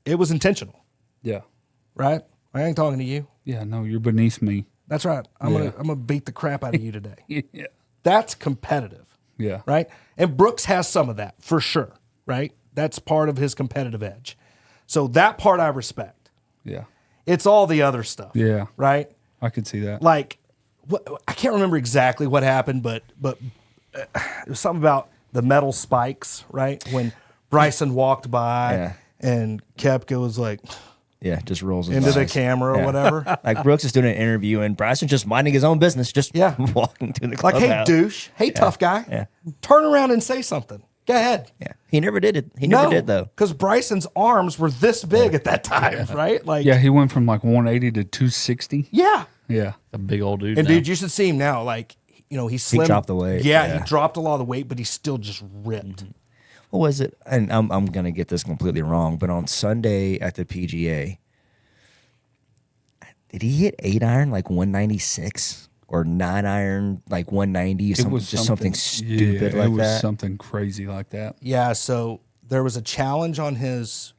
it was intentional, Yeah. right? I ain't talking to you. Yeah. No, you're beneath me. That's right. I'm Yeah. gonna beat the crap out of you today. Yeah. That's competitive. Yeah. Right? And Brooks has some of that for sure, right? That's part of his competitive edge. So that part I respect. Yeah. It's all the other stuff. Yeah. Right? I could see that. Like, I can't remember exactly what happened, but it was something about the metal spikes, right? When Bryson walked by Yeah. and Koepka was like Yeah, just rolls his into the eyes. camera or Yeah. whatever. Like Brooks is doing an interview and Bryson's just minding his own business, just Yeah. walking through the Like, clubhouse. hey, douche. Hey, tough guy. Yeah. Turn around and say something. Go ahead. Yeah, he never did it. He never did though. Because Bryson's arms were this big at that time, right? Like, Yeah, he went from like 180 to 260. yeah. Yeah. A big old dude. And now. dude, you should see him now. Like, he's slim. dropped the weight, Yeah, yeah. he dropped a lot of the weight, but he's still just ripped. What was it? And I'm gonna get this completely wrong, but on Sunday at the PGA, did he hit 8-iron like 196 or 9-iron like 190? Something stupid yeah, like it was that. something crazy like that. Yeah, so there was a challenge on his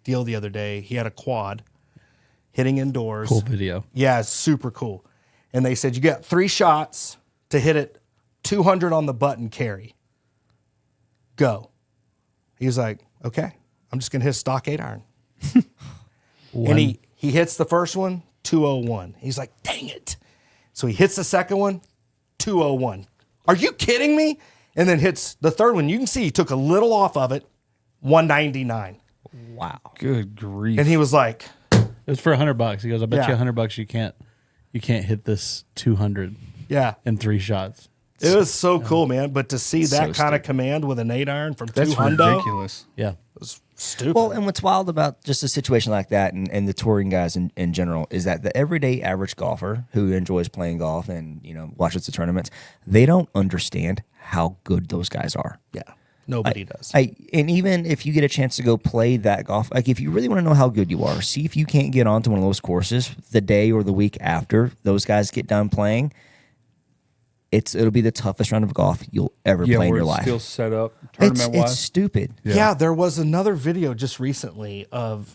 deal the other day. He had a quad hitting indoors. Cool video. Yeah, it's super cool. And they said you got 3 shots to hit it 200 on the button carry. Go. He was like, okay, I'm just gonna hit a stock 8-iron. And he hits the first one, 201. He's like, dang it. So he hits the second one, 201. Are you kidding me? And then hits the third one. You can see he took a little off of it, 199. Wow. Good grief. And he was like, It was for $100. He goes, I bet Yeah. you $100 you can't hit this 200 yeah. in 3 shots. It was so cool, man. But to see that So kind of stupid. command with an 8-iron from That's 200 ridiculous. Yeah. was stupid. Well, and what's wild about just a situation like that and the touring guys in general is that the everyday average golfer who enjoys playing golf and, watches the tournaments, they don't understand how good those guys are. yeah, nobody does. And even if you get a chance to go play that golf, like if you really want to know how good you are, see if you can't get onto one of those courses the day or the week after those guys get done playing. It'll be the toughest round of golf you'll ever Yeah, play in where your it's life. still set up It's tournament-wise. stupid. Yeah. There was another video just recently of,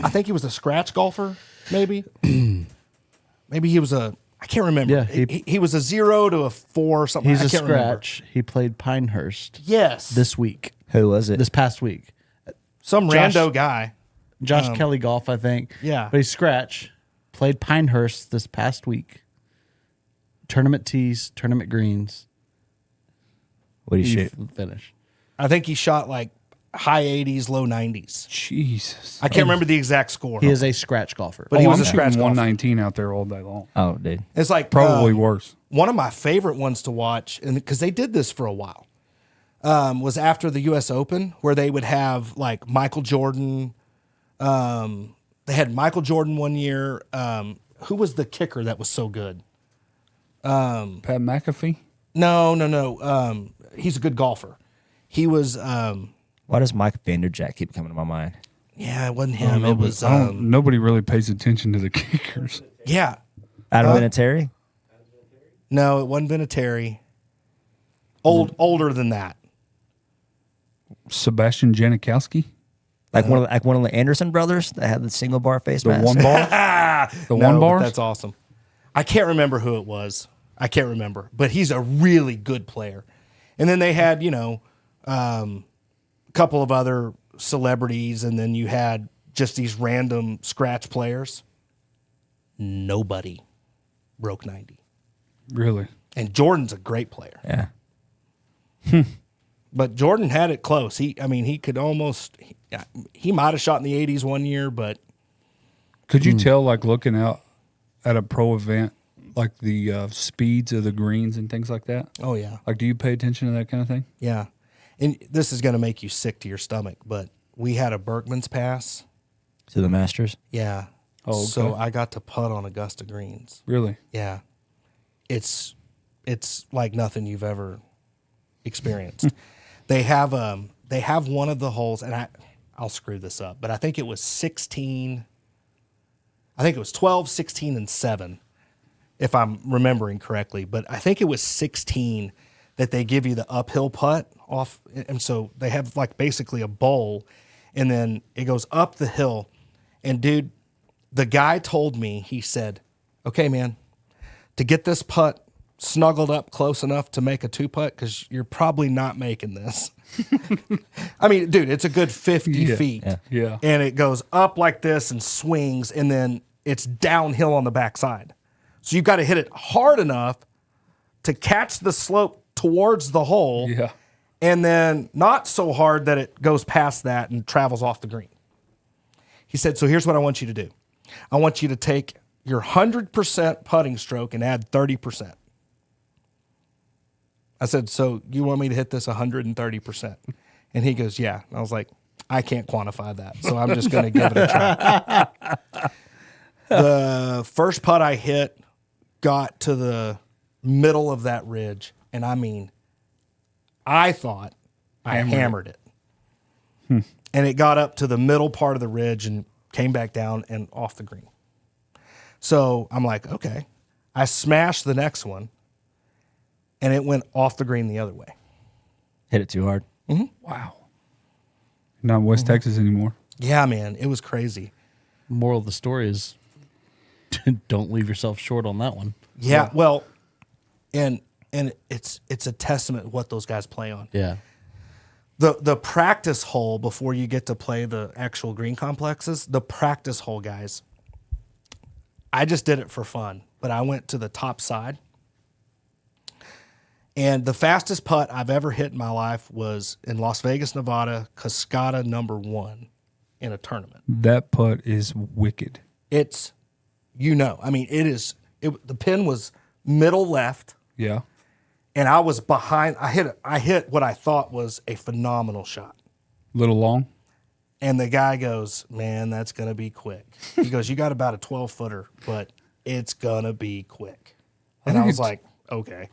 I think he was a scratch golfer, maybe. Maybe he was I can't remember. Yeah, he was a 0 to a 4 or something. He's I a can't remember. scratch. He played Pinehurst Yes. this week, Who was it? this past week. Some Josh- rando guy. Josh Kelly Golf, I think. Yeah. But he's scratch. Played Pinehurst this past week. Tournament tees, tournament greens. What did he He shoot? finished. I think he shot like high 80s, low 90s. Jesus. I can't remember the exact score. He is a scratch golfer. But he was I'm a scratch shooting golfer. 119 out there all day long. Oh, dude. It's like Probably worse. one of my favorite ones to watch, and because they did this for a while, was after the U.S. Open, where they would have like Michael Jordan. They had Michael Jordan one year. Who was the kicker that was so good? Pat McAfee? No. He's a good golfer. He was. Why does Mike Vanderjack keep coming to my mind? Yeah, it wasn't him. It was. Nobody really pays attention to the kickers. Yeah. Adam Vinatieri? No, it wasn't Vinatieri. Older than that. Sebastian Janikowski? Like one of the Anderson brothers that had the single bar face The mask? one bar? The No, one but bar? That's awesome. I can't remember who it was. I can't remember, but he's a really good player. And then they had, a couple of other celebrities, and then you had just these random scratch players. Nobody broke 90. Really? And Jordan's a great player. Yeah. But Jordan had it close. He could almost, he might have shot in the 80s one year, but Could you tell, like, looking out at a pro event, like the speeds of the greens and things like that? oh, yeah. Like, do you pay attention to that kind of thing? Yeah. and this is going to make you sick to your stomach, but we had a Berkman's pass. To the Masters? Yeah. Oh, okay. So I got to putt on Augusta greens. Really? Yeah. It's like nothing you've ever experienced. They have one of the holes, and I'll screw this up, but I think it was 16. I think it was 12, 16, and 7, if I'm remembering correctly. But I think it was 16 that they give you the uphill putt off. And so they have like basically a bowl, and then it goes up the hill. And dude, the guy told me, he said, okay, man, to get this putt snuggled up close enough to make a 2-putt, because you're probably not making this. I mean, dude, it's a good 50 feet. Yeah. And it goes up like this and swings, and then it's downhill on the backside. So you've got to hit it hard enough to catch the slope towards the hole, Yeah. and then not so hard that it goes past that and travels off the green. He said, so here's what I want you to do. I want you to take your 100% putting stroke and add 30%. I said, so you want me to hit this 130%? And he goes, yeah. And I was like, I can't quantify that, so I'm just going to give it a try. The first putt I hit got to the middle of that ridge, and I mean, I thought I hammered it. And it got up to the middle part of the ridge and came back down and off the green. So I'm like, okay. I smashed the next one, and it went off the green the other way. Hit it too hard. Wow. Not in West Texas anymore. Yeah, man, it was crazy. Moral of the story is don't leave yourself short on that one. Yeah, well, and it's a testament to what those guys play on. Yeah. The practice hole before you get to play the actual green complexes, the practice hole, guys, I just did it for fun, but I went to the top side. And the fastest putt I've ever hit in my life was in Las Vegas, Nevada, Cascada #1 in a tournament. That putt is wicked. It's, I mean, the pin was middle left. Yeah. And I was behind. I hit what I thought was a phenomenal shot. Little long. And the guy goes, man, that's going to be quick. He goes, you got about a 12-footer, but it's going to be quick. And I was like, okay.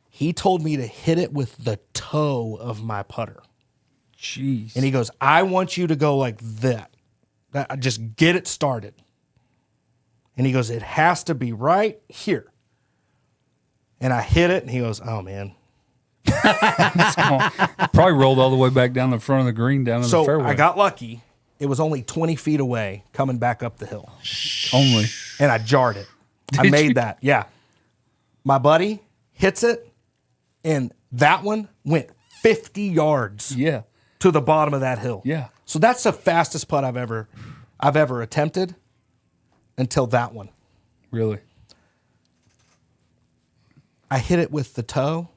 He told me to hit it with the toe of my putter. Jeez. And he goes, I want you to go like that. Just get it started. And he goes, it has to be right here. And I hit it, and he goes, oh, man. Probably rolled all the way back down the front of the green, down in the fairway. So I got lucky. It was only 20 feet away coming back up the hill. Only. And I jarred it. I made that. Yeah. My buddy hits it, and that one went 50 yards Yeah. to the bottom of that hill. Yeah. So that's the fastest putt I've ever attempted until that one. Really. I hit it with the toe.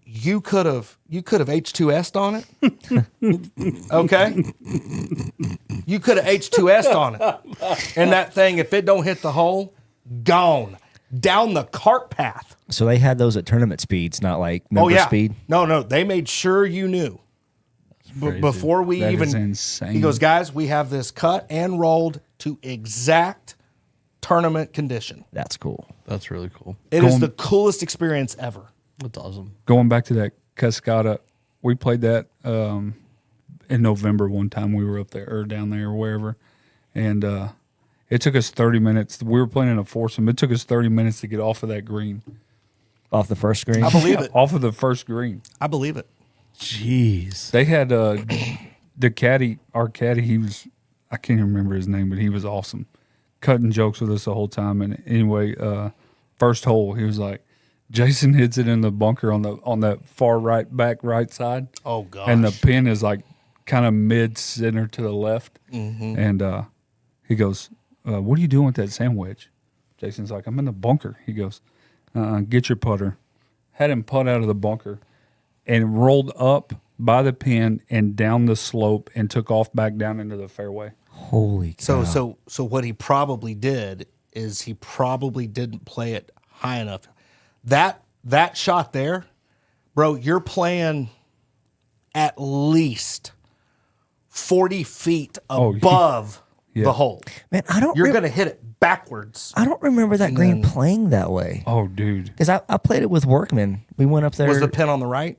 You could have H2S'd on it. Okay? You could have H2S'd on it. And that thing, if it don't hit the hole, gone. Down the cart path. So they had those at tournament speeds, not like member speed? No. They made sure you knew. Before we That even. is insane. He goes, guys, we have this cut and rolled to exact tournament condition. That's cool. That's really cool. It is the coolest experience ever. That's awesome. Going back to that Cascada, we played that in November one time. We were up there or down there or wherever. And it took us 30 minutes. We were playing in a foursome. It took us 30 minutes to get off of that green. Off the first screen? I believe it. Off of the first green. I believe it. Jeez. They had the caddy, our caddy, I can't even remember his name, but he was awesome. Cutting jokes with us the whole time. And anyway, first hole, he was like, Jason hits it in the bunker on that far back right side. Oh, gosh. And the pin is like kind of mid-center to the left. Mm-hmm. And he goes, what are you doing with that sand wedge? Jason's like, I'm in the bunker. He goes, get your putter. Had him putt out of the bunker and rolled up by the pin and down the slope and took off back down into the fairway. Holy cow. So what he probably did is he probably didn't play it high enough. That shot there bro, you're playing at least 40 feet above the hole. Man, You're going to hit it backwards. I don't remember that green playing that way. Oh, dude. Because I played it with Workman. We went up there. Was the pin on the right?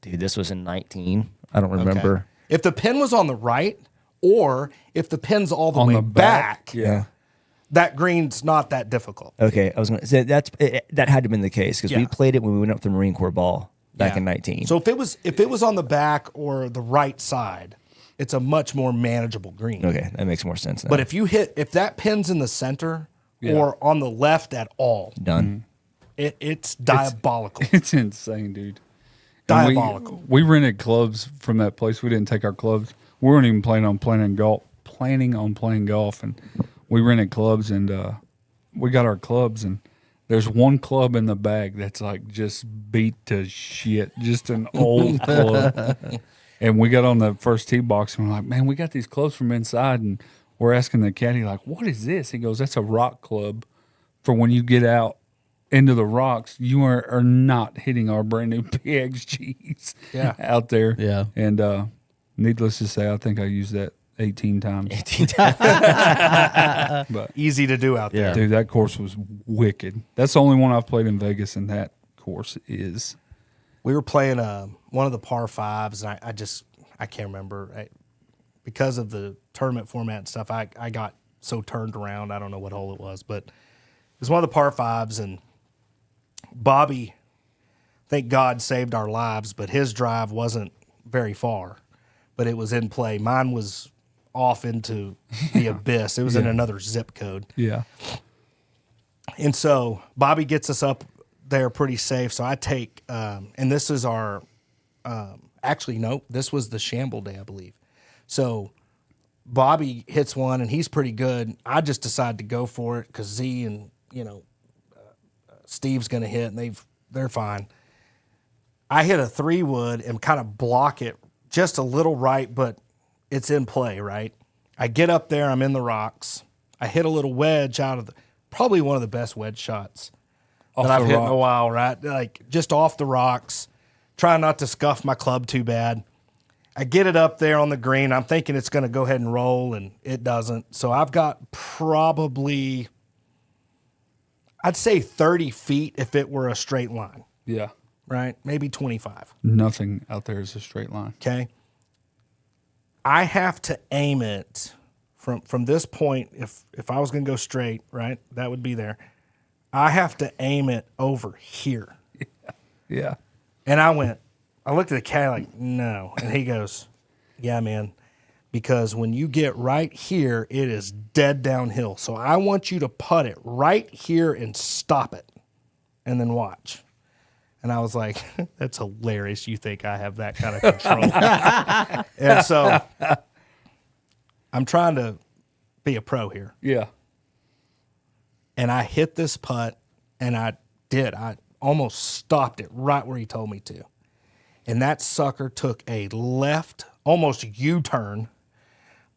Dude, this was in 19. I don't remember. Okay. If the pin was on the right, or if the pin's all the way back, that green's not that difficult. Okay, I was going to say that had to have been the case because we played it when we went up the Marine Corps ball back in 19. So if it was on the back or the right side, it's a much more manageable green. Okay, that makes more sense now. But if that pin's in the center or on the left at all, done. It's diabolical. It's insane, dude. Diabolical. We rented clubs from that place. We didn't take our clubs. We weren't even planning on playing golf, and we rented clubs, and we got our clubs, and there's one club in the bag that's like just beat to shit, just an old club. And we got on the first tee box, and we're like, man, we got these clubs from inside, and we're asking the caddy, like, what is this? He goes, that's a rock club for when you get out into the rocks, you are not hitting our brand new PXGs out there. Yeah. And needless to say, I think I used that 18 times. But Easy to do out there. dude, that course was wicked. That's the only one I've played in Vegas, and that course is. We were playing one of the par fives, and I can't remember. Because of the tournament format and stuff, I got so turned around. I don't know what hole it was, but it was one of the par fives, and Bobby, thank God, saved our lives, but his drive wasn't very far, but it was in play. Mine was off into the abyss. It was in another zip code. Yeah. And so Bobby gets us up there pretty safe. So I take, and this is our, actually, no, this was the Shamble day, I believe. So Bobby hits one, and he's pretty good. I just decided to go for it because Z and, Steve's going to hit, and they're fine. I hit a 3-wood and kind of block it just a little right, but it's in play, right? I get up there, I'm in the rocks. I hit a little wedge out of probably one of the best wedge shots that I've hit in a while, right? Like just off the rocks, trying not to scuff my club too bad. I get it up there on the green. I'm thinking it's going to go ahead and roll, and it doesn't. So I've got probably, I'd say 30 feet if it were a straight line. Yeah. Right? Maybe 25. Nothing out there is a straight line. Okay. I have to aim it from this point. If I was going to go straight, right, that would be there. I have to aim it over here. Yeah. And I looked at the cat like, no. And he goes, yeah, man, because when you get right here, it is dead downhill. So I want you to putt it right here and stop it and then watch. And I was like, that's hilarious. You think I have that kind of control. And so I'm trying to be a pro here. Yeah. And I hit this putt, and I almost stopped it right where he told me to. And that sucker took a left, almost U-turn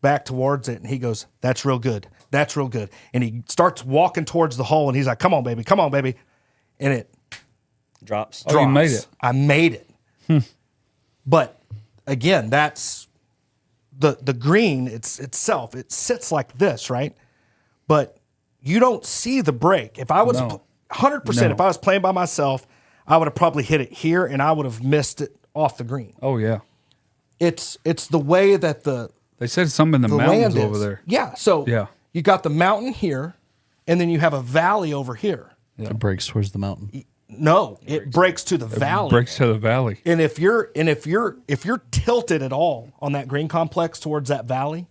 back towards it. And he goes, that's real good. That's real good. And he starts walking towards the hole, and he's like, come on, baby. Come on, baby. And it Drops. Oh, you made it. I made it. But again, that's the green itself. It sits like this, right? But you don't see the break. If I was 100%, if I was playing by myself, I would have probably hit it here, and I would have missed it off the green. Oh, yeah. It's the way that They said something in the mountains over there. Yeah. So you got the mountain here, and then you have a valley over here. Yeah. It breaks towards the mountain. No, it breaks to the valley. Breaks to the valley. And if you're tilted at all on that green complex towards that valley,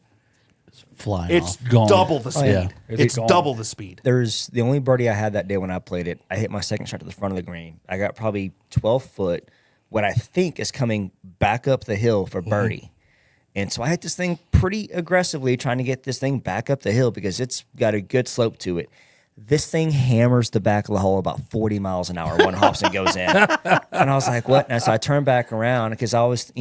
Flying it's off. Gone. double the speed. yeah. It's gone. double the speed. There's the only birdie I had that day when I played it. I hit my second shot to the front of the green. I got probably 12 foot, what I think is coming back up the hill for birdie. And so I hit this thing pretty aggressively, trying to get this thing back up the hill because it's got a good slope to it. This thing hammers the back of the hole about 40 miles an hour. One hops and goes in. And I was like, what? And so I turned back around because I was,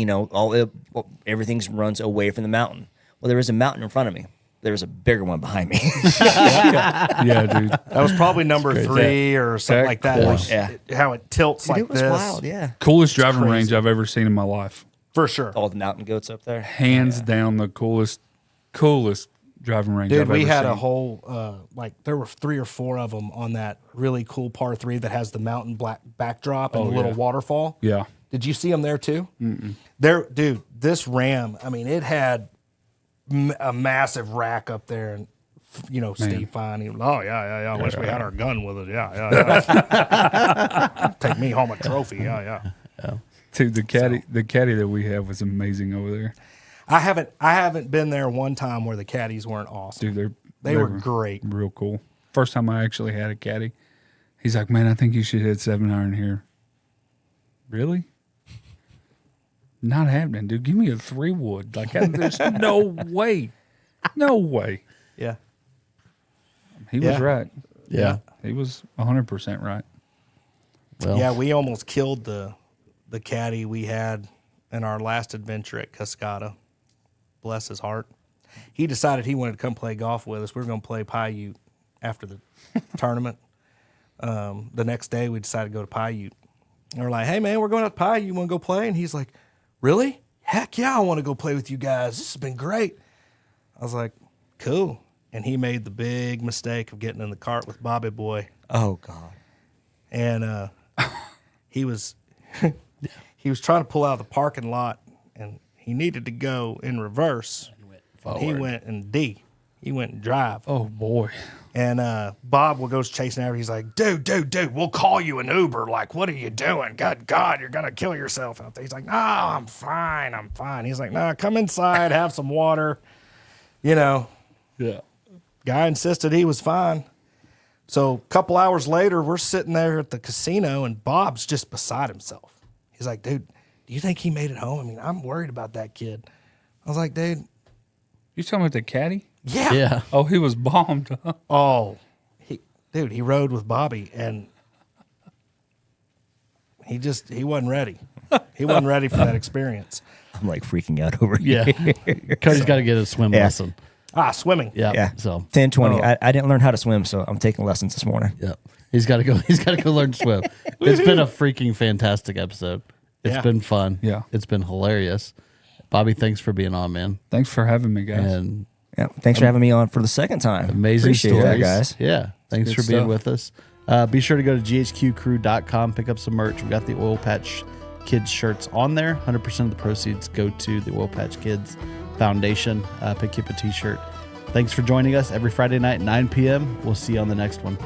everything runs away from the mountain. Well, there was a mountain in front of me. There's a bigger one behind me. Yeah, dude. That was probably number 3 or something like that. course. How it tilts Dude, like it was this. wild, yeah. Coolest driving crazy. range I've ever seen in my life. For sure. All the mountain goats up there. Hands down the coolest driving range Dude, I've we ever had seen. a whole, there were 3 or 4 of them on that really cool par 3 that has the mountain black backdrop and the little waterfall. Yeah. Did you see them there too? There, dude, this Ram, I mean, it had a massive rack up there. And, you know, Steve Fine, he was, oh, yeah. I wish we had our gun with it. Yeah. Take me home a trophy. Yeah. Dude, the caddy that we have was amazing over there. I haven't been there one time where the caddies weren't awesome. Dude, They were great. Real cool. First time I actually had a caddy, he's like, man, I think you should hit 7-iron here. Really? Not happening, dude. Give me a 3-wood. Like, there's no way. No way. Yeah. He was right. Yeah. He was 100% right. Well, Yeah, we almost killed the caddy we had in our last adventure at Cascada. Bless his heart. He decided he wanted to come play golf with us. We were going to play Paiute after the tournament. The next day, we decided to go to Paiute. And we're like, hey, man, we're going out to Paiute. You want to go play? And he's like, really? Heck yeah, I want to go play with you guys. This has been great. I was like, cool. And he made the big mistake of getting in the cart with Bobby Boy. Oh, God. And he was he was trying to pull out of the parking lot, and he needed to go in reverse. He went in D. He went in drive. Oh, boy. And Bob goes chasing after. He's like, dude, we'll call you an Uber. Like, what are you doing? God, you're going to kill yourself out there. He's like, no, I'm fine. He's like, no, come inside, have some water. You know, Yeah. guy insisted he was fine. So a couple hours later, we're sitting there at the casino, and Bob's just beside himself. He's like, dude, do you think he made it home? I mean, I'm worried about that kid. I was like, dude, You talking about the caddy? yeah. yeah. Oh, he was bombed. Huh? Oh, he rode with Bobby, and he wasn't ready. He wasn't ready for that experience. I'm like freaking out over here. Yeah. Cody's got to get a swim lesson. Swimming. Yeah. Yeah. So, 10, 20. I didn't learn how to swim, so I'm taking lessons this morning. yeah. He's got to go learn to swim. It's been a freaking fantastic episode. It's Yeah. been fun. Yeah. It's been hilarious. Bobby, thanks for being on, man. Thanks for having me, guys. And Yeah. Thanks for having me on for the second time. amazing Appreciate stories. that, guys. Yeah. Thanks good for being stuff. with us. Be sure to go to ghqcrew.com, pick up some merch. We got the Oil Patch Kids shirts on there. 100% of the proceeds go to the Oil Patch Kids Foundation. Pick you up a t-shirt. Thanks for joining us every Friday night, 9 p.m. We'll see you on the next one.